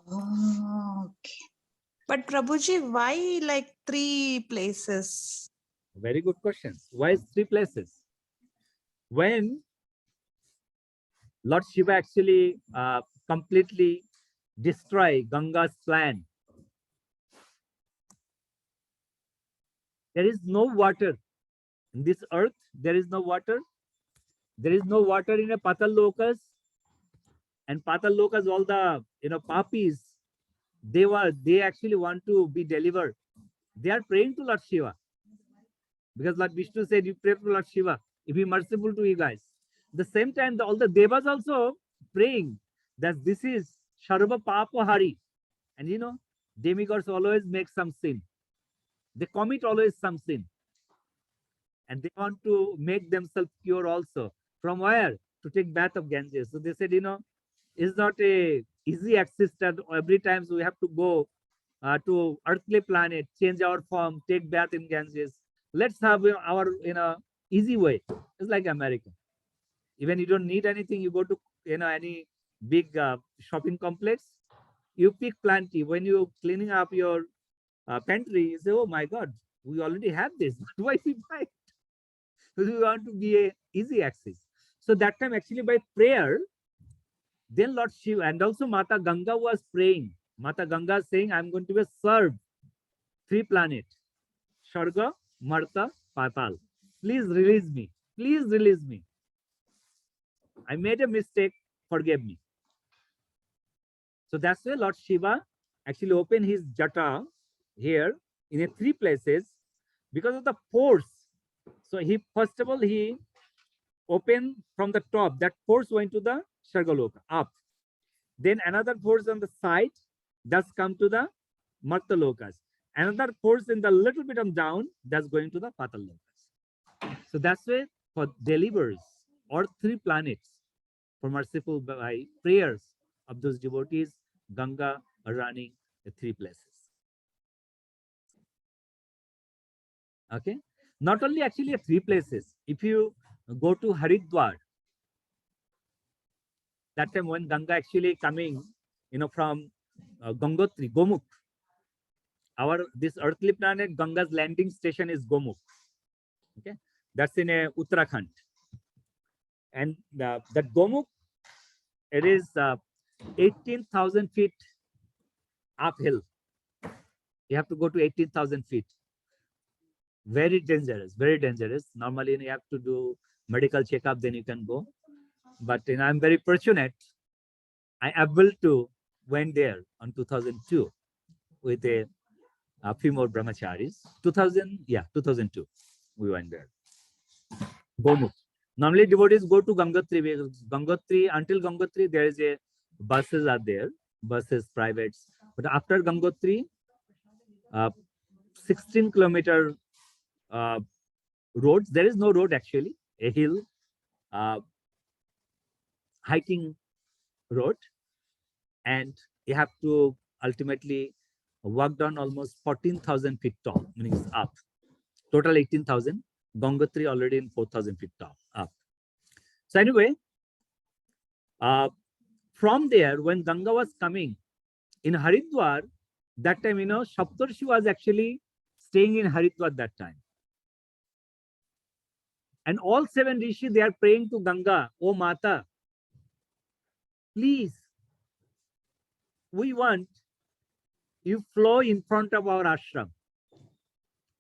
Oh, okay. But Prabhuji, why like 3 places? Very good questions. Why is 3 places? When Lord Shiva actually completely destroy Ganga's plan, there is no water in this earth. There is no water. There is no water in a Patal Lokas, and Patal Lokas, all the papis, they actually want to be delivered. They are praying to Lord Shiva because Lord Vishnu said, "You pray to Lord Shiva. If he merciful to you guys." The same time, all the devas also praying that this is Sarva Papa Hari, and demigods always make some sin. They commit always some sin. And they want to make themselves pure also. From where? To take bath of Ganges. So they said, it's not a easy access that every time we have to go to earthly planet, change our form, take bath in Ganges. Let's have our easy way. It's like America. Even you don't need anything, you go to any big shopping complex, you pick plenty. When you cleaning up your pantry, you say, oh my God, we already have this. Why we buy it? Because we want to be a easy access. So that time actually by prayer, then Lord Shiva and also Mata Ganga was praying. Mata Ganga saying, I'm going to be served 3 planets, Sharga, Marta, Patal. Please release me. Please release me. I made a mistake. Forgive me. So that's why Lord Shiva actually opened his jata here in 3 places because of the force. So he first of all he opened from the top. That force went to the Shargaloka up. Then another force on the side that's come to the Martalokas. Another force in the little bit on down that's going to the Patalokas. So that's why for deliverers or 3 planets for merciful by prayers of those devotees, Ganga are running the 3 places. Okay. Not only actually 3 places. If you go to Haridwar, that time when Ganga actually coming, from Gangotri, Gomukh, this earthly planet, Ganga's landing station is Gomukh. Okay, that's in Uttarakhand, and that Gomukh, it is 18,000 feet uphill. You have to go to 18,000 feet. Very dangerous, very dangerous. Normally, you have to do medical checkup, then you can go. But I'm very fortunate. I able to went there on 2002 with a few more brahmacharis. 2002, we went there. Gomukh. Normally, devotees go to Gangotri because Gangotri, until Gangotri, there is a buses are there, buses, privates. But after Gangotri, 16-kilometer roads. There is no road actually, a hill, hiking road, and you have to ultimately walk down almost 14,000 feet tall, meaning it's up. Total 18,000. Gangotri already in 4,000 feet tall, up. So anyway, from there, when Ganga was coming in Haridwar, that time, Saptarshi was actually staying in Haridwar that time. And all 7 rishis, they are praying to Ganga, "Oh Mata, please, we want you flow in front of our ashram."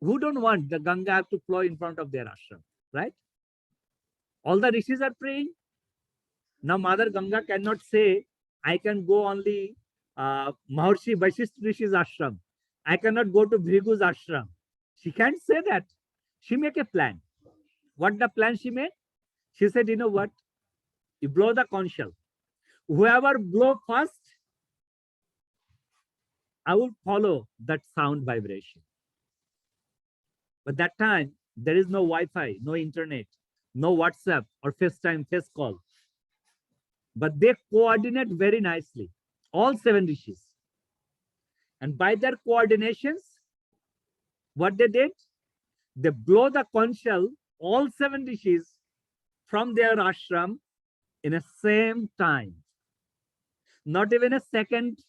Who don't want the Ganga have to flow in front of their ashram, right? All the rishis are praying. Now Mother Ganga cannot say, "I can go only Maharshi Vaishishth Rishi's ashram. I cannot go to Bhrigu's ashram." She can't say that. She make a plan. What the plan she made? She said, "You know what? You blow the conch shell. Whoever blow first, I will follow that sound vibration." But that time, there is no Wi-Fi, no internet, no WhatsApp or FaceTime, face call. But they coordinate very nicely, all 7 rishis. And by their coordinations, what they did? They blow the conch shell, all 7 rishis, from their ashram in the same time. Not even a second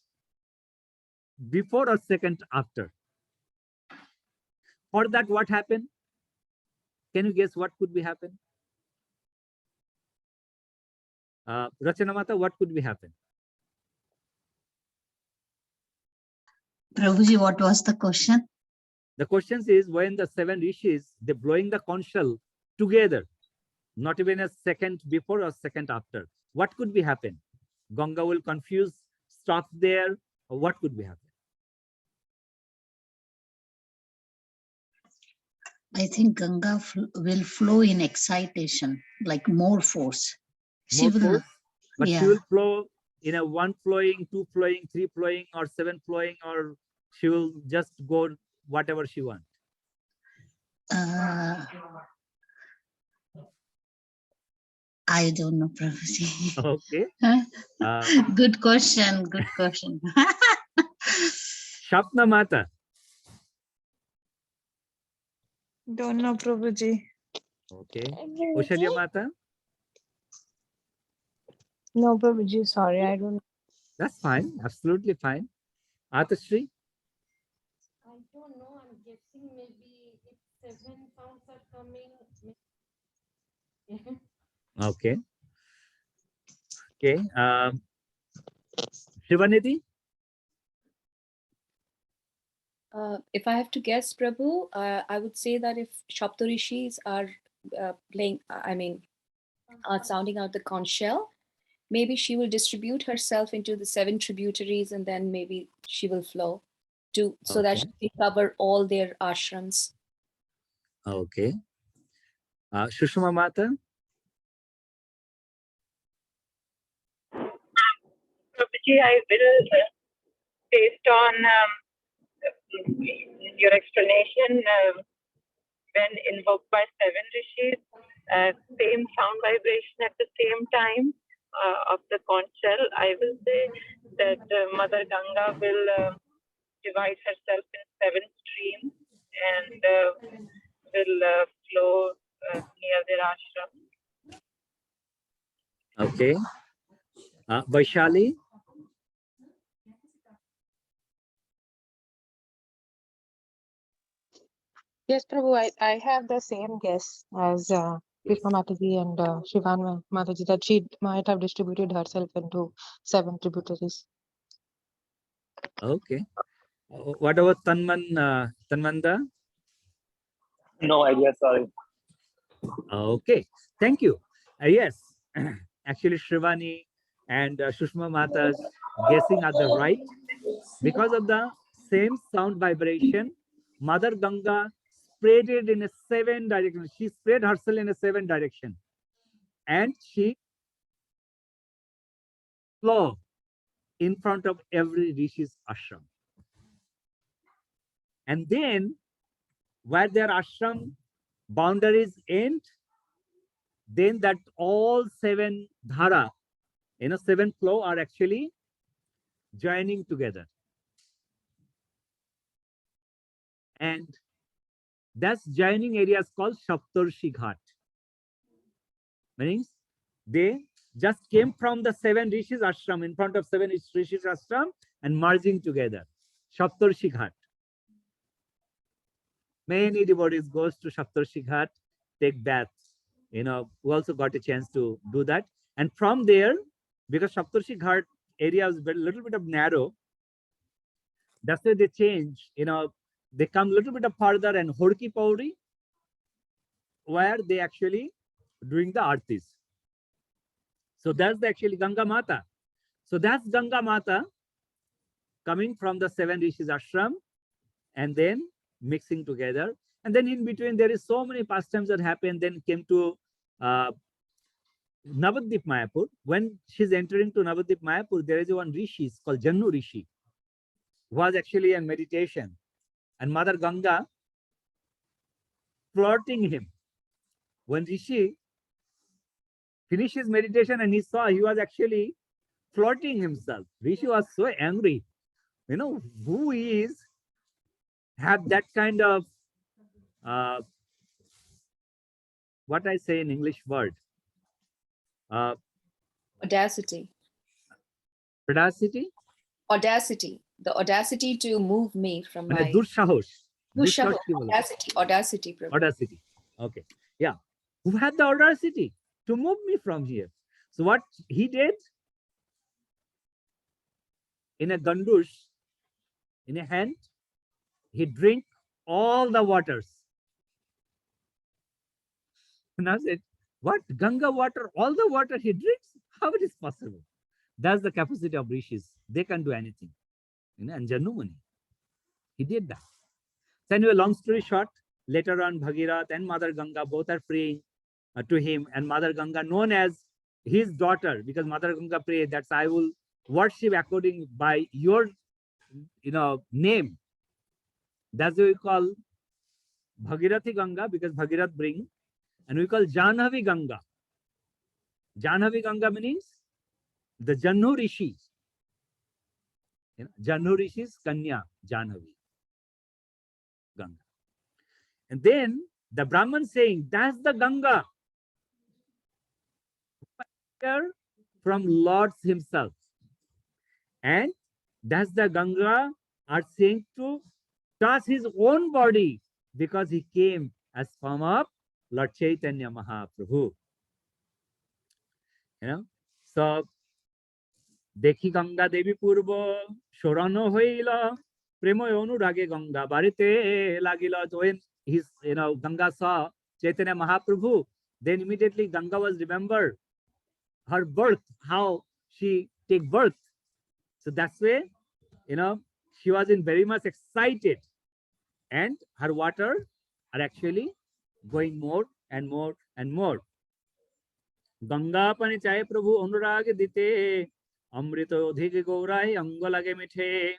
before or second after. For that, what happened? Can you guess what could be happen? Rachana Mata, what could be happen? Prabhuji, what was the question? The question is, when the 7 rishis, they're blowing the conch shell together, not even a second before or second after, what could be happen? Ganga will confuse, stop there, or what could be happen? I think Ganga will flow in excitation, like more force. She More will, force, but yeah. she will flow in a 1 flowing, 2 flowing, 3 flowing, or 7 flowing, or she will just go whatever she wants. I don't know, Prabhuji. Okay. Good question. Good question. Shapna Mata. Don't know, Prabhuji. Okay. Oshalya Mata. No, Prabhuji, sorry, I don't know. That's fine. Absolutely fine. Atashri. I don't know. I'm guessing maybe if 7 sounds are coming. Okay. Okay. Shivanidhi. If I have to guess, Prabhu, I would say that if Shaptarishis are playing, are sounding out the conch shell, maybe she will distribute herself into the 7 tributaries, and then maybe she will flow so that she can cover all their ashrams. Okay. Shushma Mata. Prabhuji, I will, based on your explanation, when invoked by 7 rishis, same sound vibration at the same time of the conch shell, I will say that Mother Ganga will divide herself in 7 streams and will flow near their ashram. Okay. Vaishali. Yes, Prabhu, I have the same guess as Krishna Mataji and Shivan Mataji, that she might have distributed herself into 7 tributaries. Okay. What about Tanmanda? No idea, sorry. Okay. Thank you. Yes. Actually, Shrivani and Shushma Mata's guessing are the right. Because of the same sound vibration, Mother Ganga spread it in a 7 direction. She spread herself in a 7 direction. And she flow in front of every Rishi's ashram. And then where their ashram boundaries end, then that all 7 dhara, 7 flow are actually joining together. And that's joining area is called Saptarshi Ghat. Means they just came from the 7 rishis ashram, in front of 7 rishis ashram, and merging together. Saptarshi Ghat. Many devotees goes to Saptarshi Ghat, take baths. We also got a chance to do that. And from there, because Saptarshi Ghat area is a little bit of narrow, that's why they change. They come a little bit of further and Horki Pauri, where they actually doing the artis. So that's actually Ganga Mata. So that's Ganga Mata coming from the 7 rishis ashram and then mixing together. And then in between, there is so many pastimes that happened. Then came to Navadvip Mayapur. When she's entering to Navadvip Mayapur, there is one rishi called Jannu Rishi, who was actually in meditation. And Mother Ganga flirting him. When Rishi finished his meditation and he saw he was actually flirting himself, Rishi was so angry. Who is have that kind of what I say in English word? Audacity. Audacity? Audacity. The audacity to move me from my... Dursahos. Audacity. Audacity. Prabhu. Audacity. Okay. Yeah. Who had the audacity to move me from here? So what he did, in a gandush, in a hand, he drank all the waters. And I said, what? Ganga water, all the water he drinks? How it is possible? That's the capacity of rishis. They can do anything. And Jannu Muni, he did that. So anyway, long story short, later on, Bhagirath and Mother Ganga both are praying to him, and Mother Ganga known as his daughter, because Mother Ganga prayed that I will worship according by your name. That's what we call Bhagirathi Ganga, because Bhagirath bring, and we call Janhavi Ganga. Janhavi Ganga means the Janhu Rishi. Janhu Rishi's Kanya, Janhavi Ganga. And then the Brahman saying, that's the Ganga from Lord himself. And that's the Ganga are saying to touch his own body, because he came as form of Lord Chaitanya Mahaprabhu. So দেখি গঙ্গা দেবী পূর্ব শরণ হইল প্রেময় অনুরাগে গঙ্গা বাড়িতে লাগিল. When his Ganga saw Chaitanya Mahaprabhu, then immediately Ganga was remembered her birth, how she take birth. So that's way she was in very much excited, and her water are actually going more and more and more. Ganga pani chahe Prabhu anurag dite Amrita odhike gaurai anga lage mithe.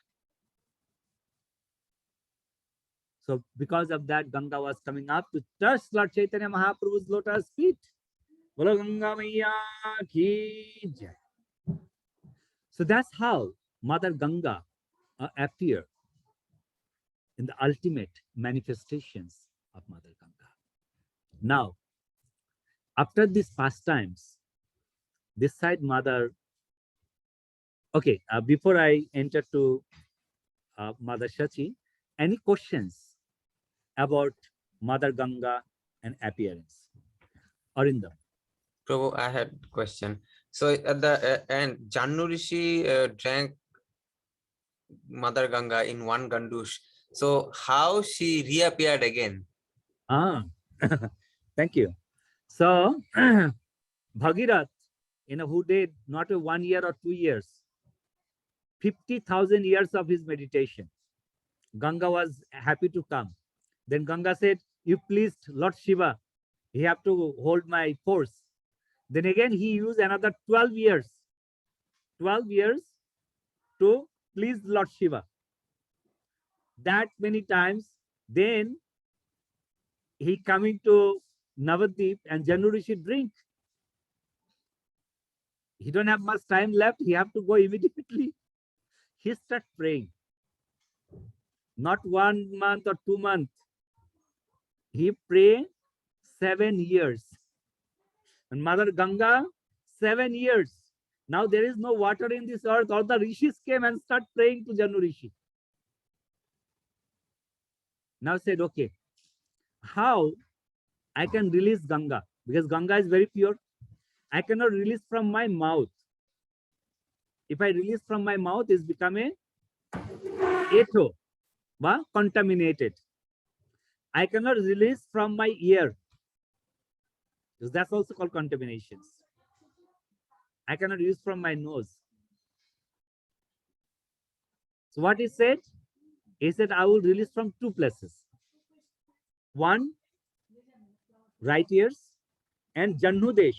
So because of that, Ganga was coming up to touch Lord Chaitanya Mahaprabhu's lotus feet. Bolo Ganga Maiya ki jai. So that's how Mother Ganga appeared in the ultimate manifestations of Mother Ganga. Now, after these pastimes, this side Mother. Okay, before I enter to Mother Shachi, any questions about Mother Ganga and appearance? Arindam. Prabhu, I had a question. So at the end, Jannu Rishi drank Mother Ganga in one gandush. So how she reappeared again? Thank you. So Bhagirath, who did not 1 year or 2 years, 50,000 years of his meditation. Ganga was happy to come. Then Ganga said, you pleased Lord Shiva, he have to hold my force. Then again he used another 12 years to please Lord Shiva. that many times. Then he coming to Navadvip and Janu Rishi drink. He don't have much time left. He have to go immediately. He start praying. Not 1 month or 2 months. He pray 7 years. And Mother Ganga, 7 years. Now there is no water in this earth. All the rishis came and start praying to Janu Rishi. Now said, okay, how I can release Ganga? Because Ganga is very pure. I cannot release from my mouth. If I release from my mouth, it's become a eto, contaminated. I cannot release from my ear, because that's also called contaminations. I cannot use from my nose. So what he said? He said, I will release from 2 places. One, right ears, and Jannudesh.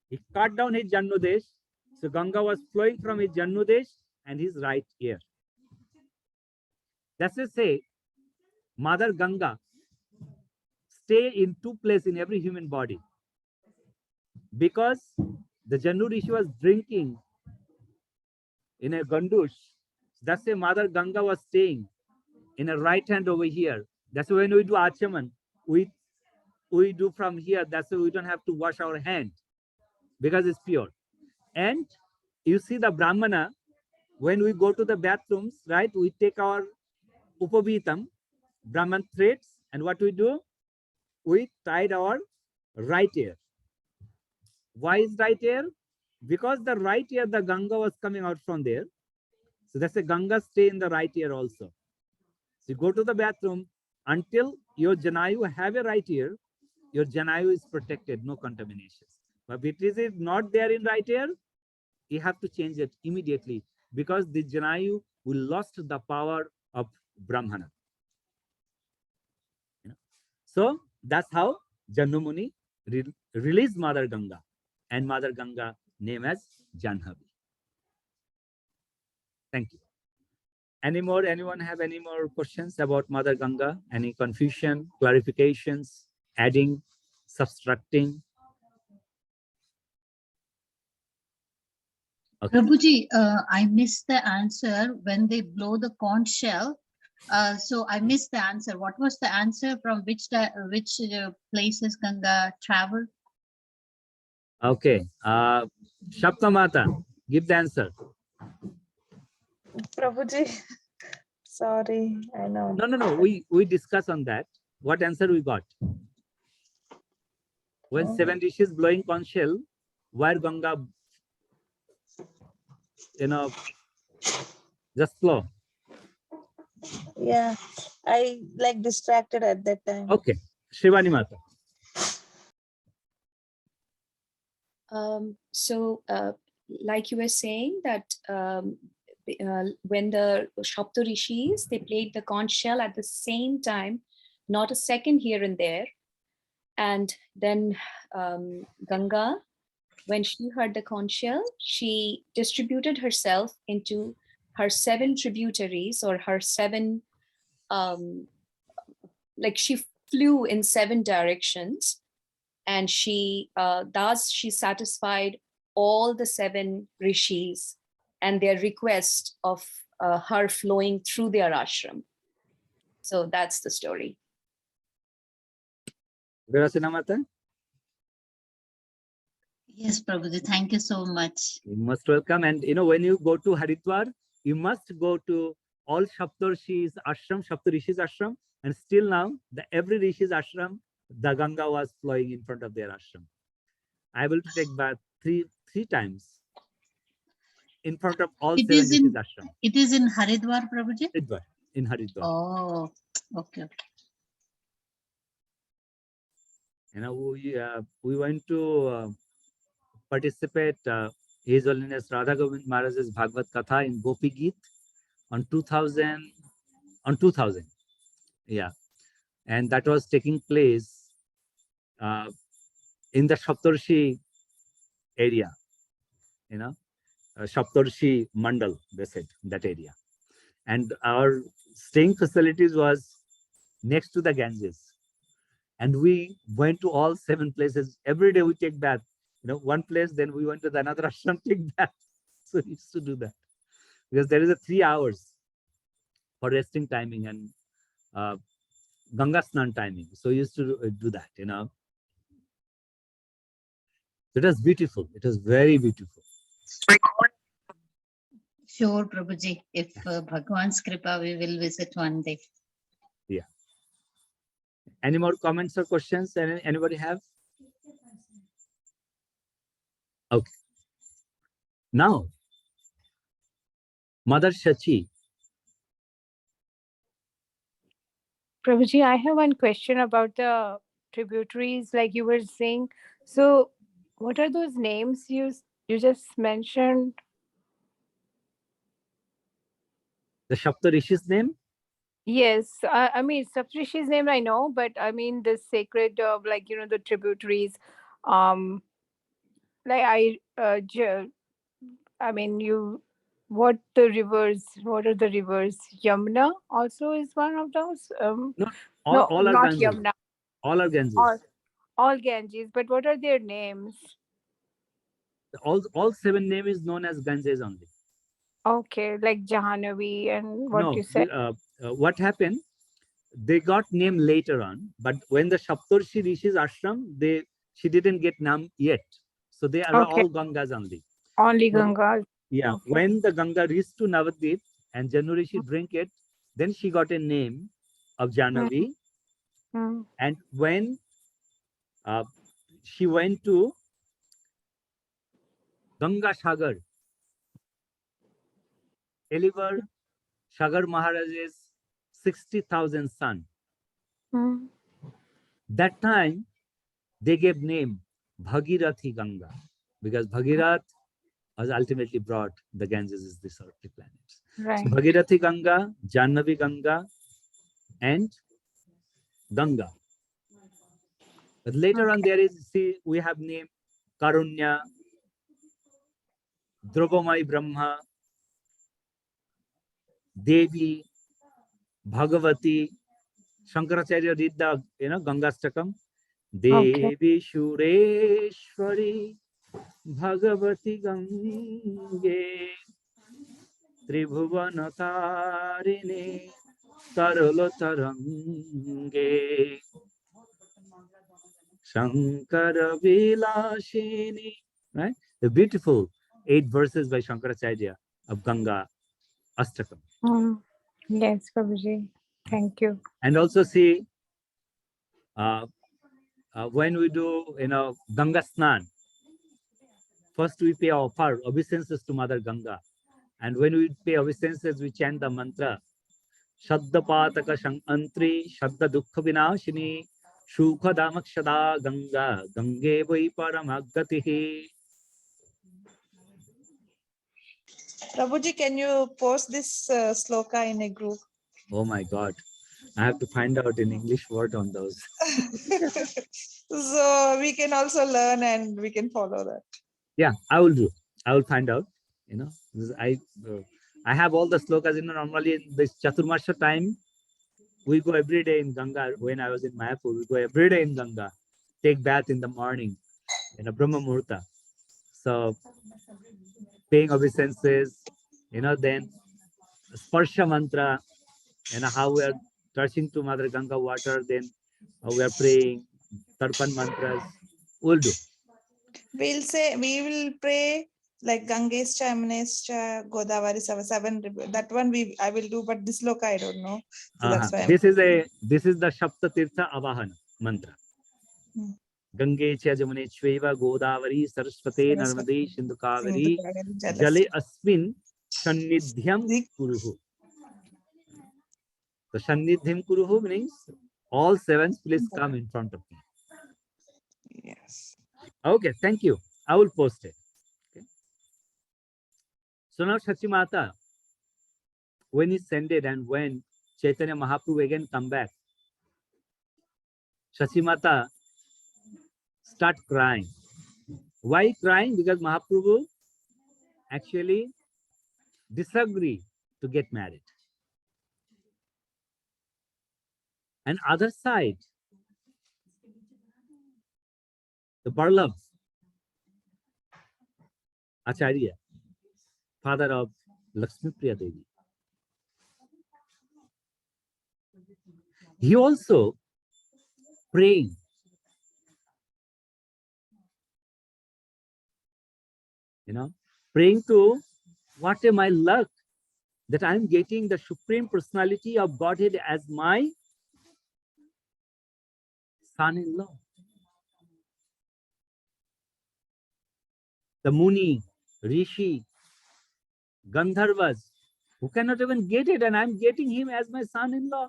He cut down his Jannudesh. So Ganga was flowing from his Jannudesh and his right ear. That's to say, Mother Ganga stay in 2 places in every human body. Because the Jannu Rishi was drinking in a gandush. That's why Mother Ganga was staying in a right hand over here. That's why when we do achaman, we do from here. That's why we don't have to wash our hand, because it's pure. And you see the Brahmana, when we go to the bathrooms, right, we take our upavitam, Brahman threads, and what we do? We tied our right ear. Why is right ear? Because the right ear, the Ganga was coming out from there. So that's a Ganga stay in the right ear also. So you go to the bathroom, until your Janayu have a right ear, your Janayu is protected, no contaminations. But if it is not there in right ear, you have to change it immediately, because the Janayu will lost the power of Brahmana. So that's how Jannu Muni released Mother Ganga, and Mother Ganga name as Janhavi. Thank you. Anyone have any more questions about Mother Ganga? Any confusion, clarifications, adding, subtracting? Okay. Prabhuji, I missed the answer when they blow the conch shell. So I missed the answer. What was the answer? From which places Ganga traveled? Okay. Shaptamata, give the answer. Prabhuji, sorry, I know. No. We discuss on that. What answer we got? When 7 rishis blowing conch shell, where Ganga, just flow. Yeah, I like distracted at that time. Okay. Shivani Mata. So like you were saying that when the Shapta Rishis, they played the conch shell at the same time, not a second here and there. And then Ganga, when she heard the conch shell, she distributed herself into her 7 tributaries, or her 7, like she flew in 7 directions. And she thus she satisfied all the 7 rishis and their request of her flowing through their ashram. So that's the story. Virasena Mata? Yes, Prabhuji, thank you so much. You must welcome. And when you go to Haridwar, you must go to all Shaptarishis ashram, Shaptarishis ashram, and still now every Rishi's ashram, the Ganga was flowing in front of their ashram. I will take bath three times in front of all 7 Rishi's ashram. It is in Haridwar, Prabhuji? Haridwar, in Haridwar. Oh, okay. We went to participate His Holiness Radha Govind Maharaj's Bhagavad Katha in Gopi Geet on 2000. Yeah. And that was taking place in the Shaptarshi area, Shaptarshi Mandal, they said, that area. and our staying facilities was next to the Ganges. And we went to all 7 places. Every day we take bath. One place, then we went to the another ashram, take bath. So we used to do that. Because there is a 3 hours for resting timing and Ganga Snan timing. So we used to do that, It was beautiful. It was very beautiful. Sure, Prabhuji. If Bhagwan's Kripa, we will visit one day. Yeah. Any more comments or questions? Anybody have? Okay. Now, Mother Shachi. Prabhuji, I have one question about the tributaries, like you were saying. So, what are those names you just mentioned? The Shapta Rishi's name? Yes, I mean Saptrishi's name I know, but I mean the sacred, the tributaries, like I mean what are the rivers? Yamuna also is one of those. No, No, all are not Ganges. Yamuna. All are Ganges. All Ganges, but what are their names? All 7 names is known as Ganges only. Okay, like Jahanavi and what No, you said. what happened? They got name later on, but when the Shaptarshi Rishi's ashram, she didn't get name yet. So they are Okay. all Gangas only. Only So, Ganga. yeah, Okay. when the Ganga reached to Navadvip and January she drank it, then she got a name of Jahnavi. Mm. And when she went to Ganga Sagar, deliver Sagar Maharaj's 60,000 son. Mm. That time they gave name Bhagirathi Ganga, because Bhagirath has ultimately brought the Ganges is the earthly planets. Right. So Bhagirathi Ganga, Jannavi Ganga, and Ganga. But later on, we have name Karunya, Drobamai Brahma, Devi, Bhagavati. Shankaracharya did the Gangastakam. Devi Shureshwari Bhagavati Gange Tribhuvana Tarini Tarala Tarange Shankara Vilashini. Right? The beautiful 8 verses by Shankaracharya of Ganga Astakam. Yes, Prabhuji. Thank you. And also see, when we do, Ganga Snan, first we pay our obeisances to Mother Ganga. And when we pay obeisances, we chant the mantra, Shadda Pataka Antri, Shadda Dukha Vinashini, Shukha Damakshada Ganga, Gange Vai Paramagatihi. Prabhuji, can you post this sloka in a group? Oh my God. I have to find out an English word on those. So we can also learn and we can follow that. Yeah, I will do. I will find out. I have all the slokas. Normally in this Chaturmasha time, we go every day in Ganga. When I was in Mayapur, we go every day in Ganga, take bath in the morning, in a Brahma Muhurta. So paying obeisances, then Sparsha mantra, how we are touching to Mother Ganga water, then we are praying Tarpan mantras. We'll do. We will pray like Gangescha, Ymunescha, Godavari, 7 rivers. That one I will do, but this sloka I don't know. So that's why this is the Shapta Tirtha Avahana mantra. Gange cha Jamune Chveva Godavari Saraswate Narmade Sindhu Kaveri Jale Asmin Sannidhyam Kuruhu. The Sannidhyam Kuruhu means all 7 please come in front of me. Yes. Okay, thank you. I will post it. Okay. So now Chachimata, when he ascended and when Chaitanya Mahaprabhu again come back, Chachimata start crying. Why crying? Because Mahaprabhu actually disagree to get married. And other side, the Barlav Acharya, father of Lakshmi Priya Devi. He also praying. Praying to what am I luck that I'm getting the Supreme Personality of Godhead as my son-in-law. The Muni, Rishi, Gandharvas, who cannot even get it, and I'm getting him as my son-in-law,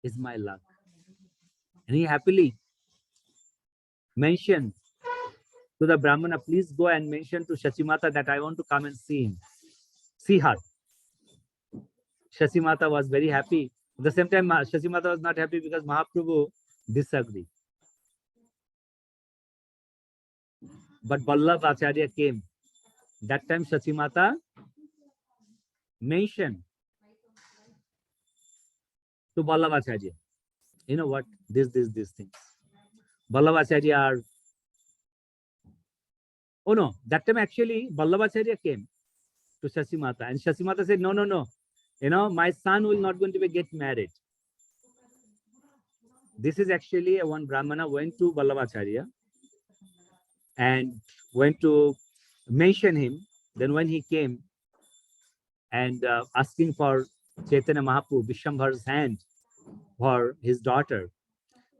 is my luck. And he happily mentioned to the Brahmana, please go and mention to Shachimata that I want to come and see her. Shachimata was very happy. At the same time, Shachimata was not happy because Mahaprabhu disagreed. But Vallabh Acharya came. That time Shachimata mentioned to Vallabh Acharya, you know what, these things. Vallabh Acharya are, oh no, that time actually Vallabh Acharya came to Shachimata, and Shachimata said, no, my son will not going to get married. This is actually one Brahmana went to Vallabh Acharya and went to mention him. Then when he came and asking for Chaitanya Mahaprabhu, Vishwambhar's hand for his daughter,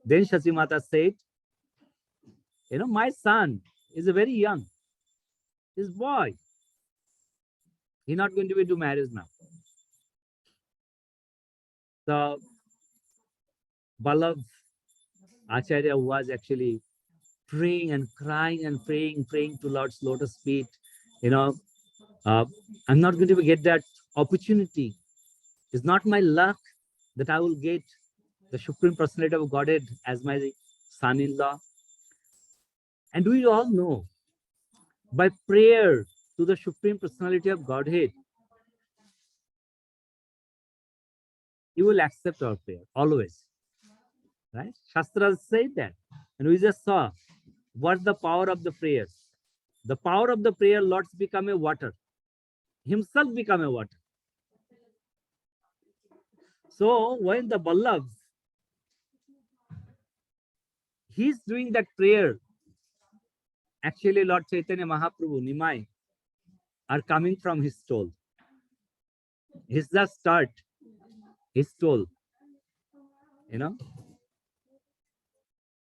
then Shachimata said, my son is a very young, he's boy. He's not going to be do marriage now. So Vallabh Acharya was actually praying and crying and praying to Lord's lotus feet. I'm not going to get that opportunity. It's not my luck that I will get the Supreme Personality of Godhead as my son-in-law. And we all know, by prayer to the Supreme Personality of Godhead, He will accept our prayer, always. Right? Shastras say that. And we just saw what's the power of the prayer. The power of the prayer, Lord's become a water. Himself become a water. So when the Vallabh, he's doing that prayer, actually Lord Chaitanya Mahaprabhu, Nimai, are coming from his stall. He's just start his stall.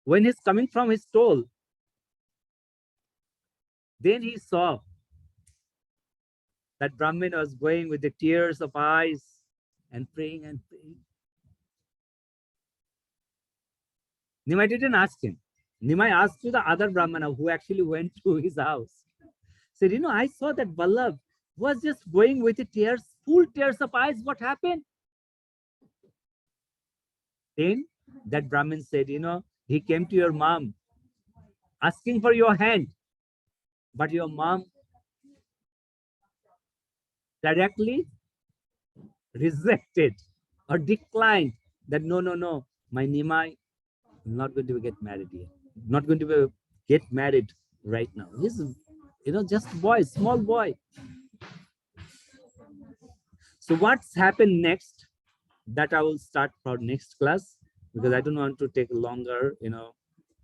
When he's coming from his stall, then he saw that Brahmin was going with the tears of eyes and praying and praying. Nimai didn't ask him. Nimai asked to the other Brahmana who actually went to his house. Said, I saw that Vallabh was just going with the tears, full tears of eyes. What happened? Then that Brahmin said, he came to your mom asking for your hand, but your mom directly rejected or declined that no, my Nimai not going to get married yet. Not going to get married right now. He's, just boy, small boy. So what's happened next? That I will start for next class because I don't want to take longer.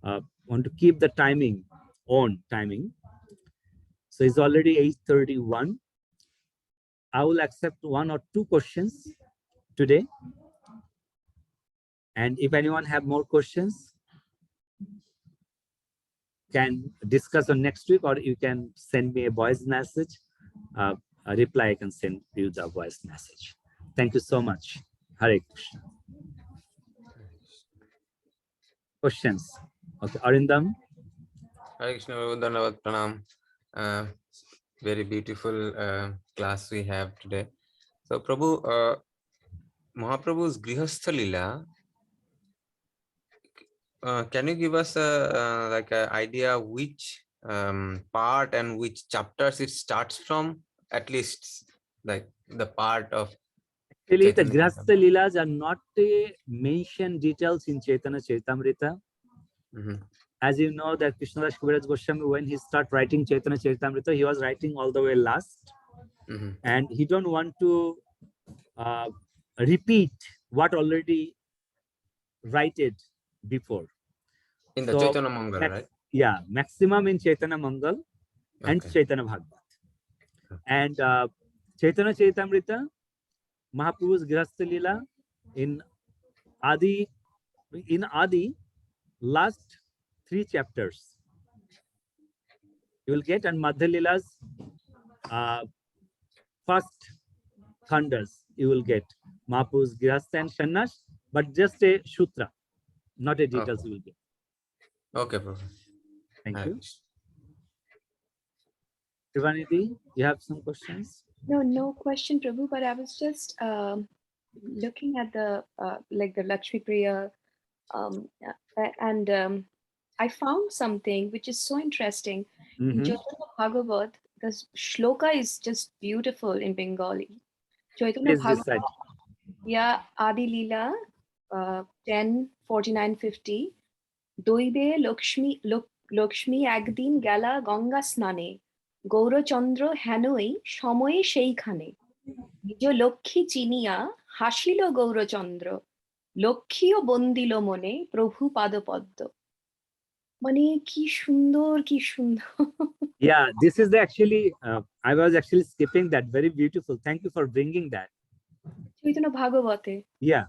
Want to keep the timing on timing. So it's already 8:31. I will accept 1 or 2 questions today. And if anyone have more questions, can discuss on next week, or you can send me a voice message. A reply, I can send you the voice message. Thank you so much. Hare Krishna. Questions? Okay, Arindam. Hare Krishna, Dandavat Pranam. Very beautiful class we have today. So, Prabhu, Mahaprabhu's Grihastha Lila, can you give us like an idea which part and which chapters it starts from? At least like the part of Actually, the Chaitanya Grihastha Leelas are not mentioned details in Chaitanya Charitamrita. As you know, that Krishnadas Kaviraj Goswami, when he started writing Chaitanya Charitamrita, he was writing all the way last. And he don't want to repeat what already written before. in the So, Chaitanya Mangal, right? Yeah, maximum in Chaitanya Mangal and Chaitanya Bhagavad. And Chaitanya Charitamrita, Mahaprabhu's Grihastha Leela in Adi, last 3 chapters you will get, and Madhya Leela's first thunders you will get Mahaprabhu's Grihastha and Sannyas, but just a sutra, not a details you will get. Okay, Prabhu. Thank you. Shivanidhi, you have some questions? No question, Prabhu, but I was just looking at the like the Lakshmi Priya, and I found something which is so interesting. In Chaitanya Bhagavat, the shloka is just beautiful in Bengali. Chaitanya Please Bhagavat, decide. yeah, Adi Leela, 10:49-50. দৈবে Lakshmi একদিন গেলা গঙ্গা স্নানে, গৌরচন্দ্র হেনই সময়ে সেইখানে, নিজ লক্ষ্মী চিনিয়া হাসিল Gourchandra, লক্ষ্মীও bundle মনে প্রভু পাদপদ্ম। মানে কি সুন্দর, কি সুন্দর। Yeah, this is the actually I was actually skipping that. Very beautiful. Thank you for bringing that. Chaitanya ভাগবতে। Yeah,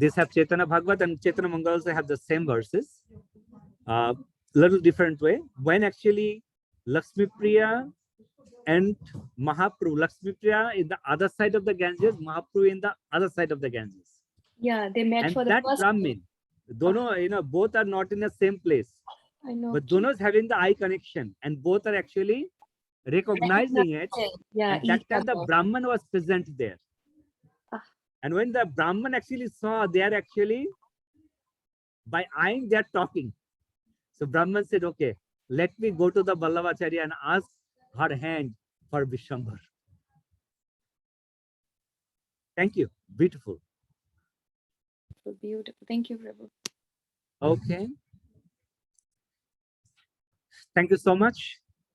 this have Chaitanya Bhagavat and Chaitanya Mangal also have the same verses, little different way. When actually Lakshmi Priya and Mahaprabhu, Lakshmi Priya in the other side of the Ganges, Mahaprabhu in the other side of the Ganges. Yeah, they met And for the that first Brahmin, dono, both are not in the same place. I know. But dono is having the eye connection, and both are actually recognizing it. Yeah, and that each time the other. Brahman was present there. And when the Brahman actually saw, they are actually, by eyeing, they are talking. So Brahman said, okay, let me go to the Vallabhacharya and ask her hand for Vishwambar. Thank you. Beautiful. Beautiful. Thank you, Prabhu. Okay. Thank you so much.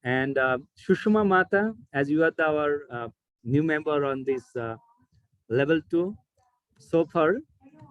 And Shushma Mata, as you are our new member on this level 2, so far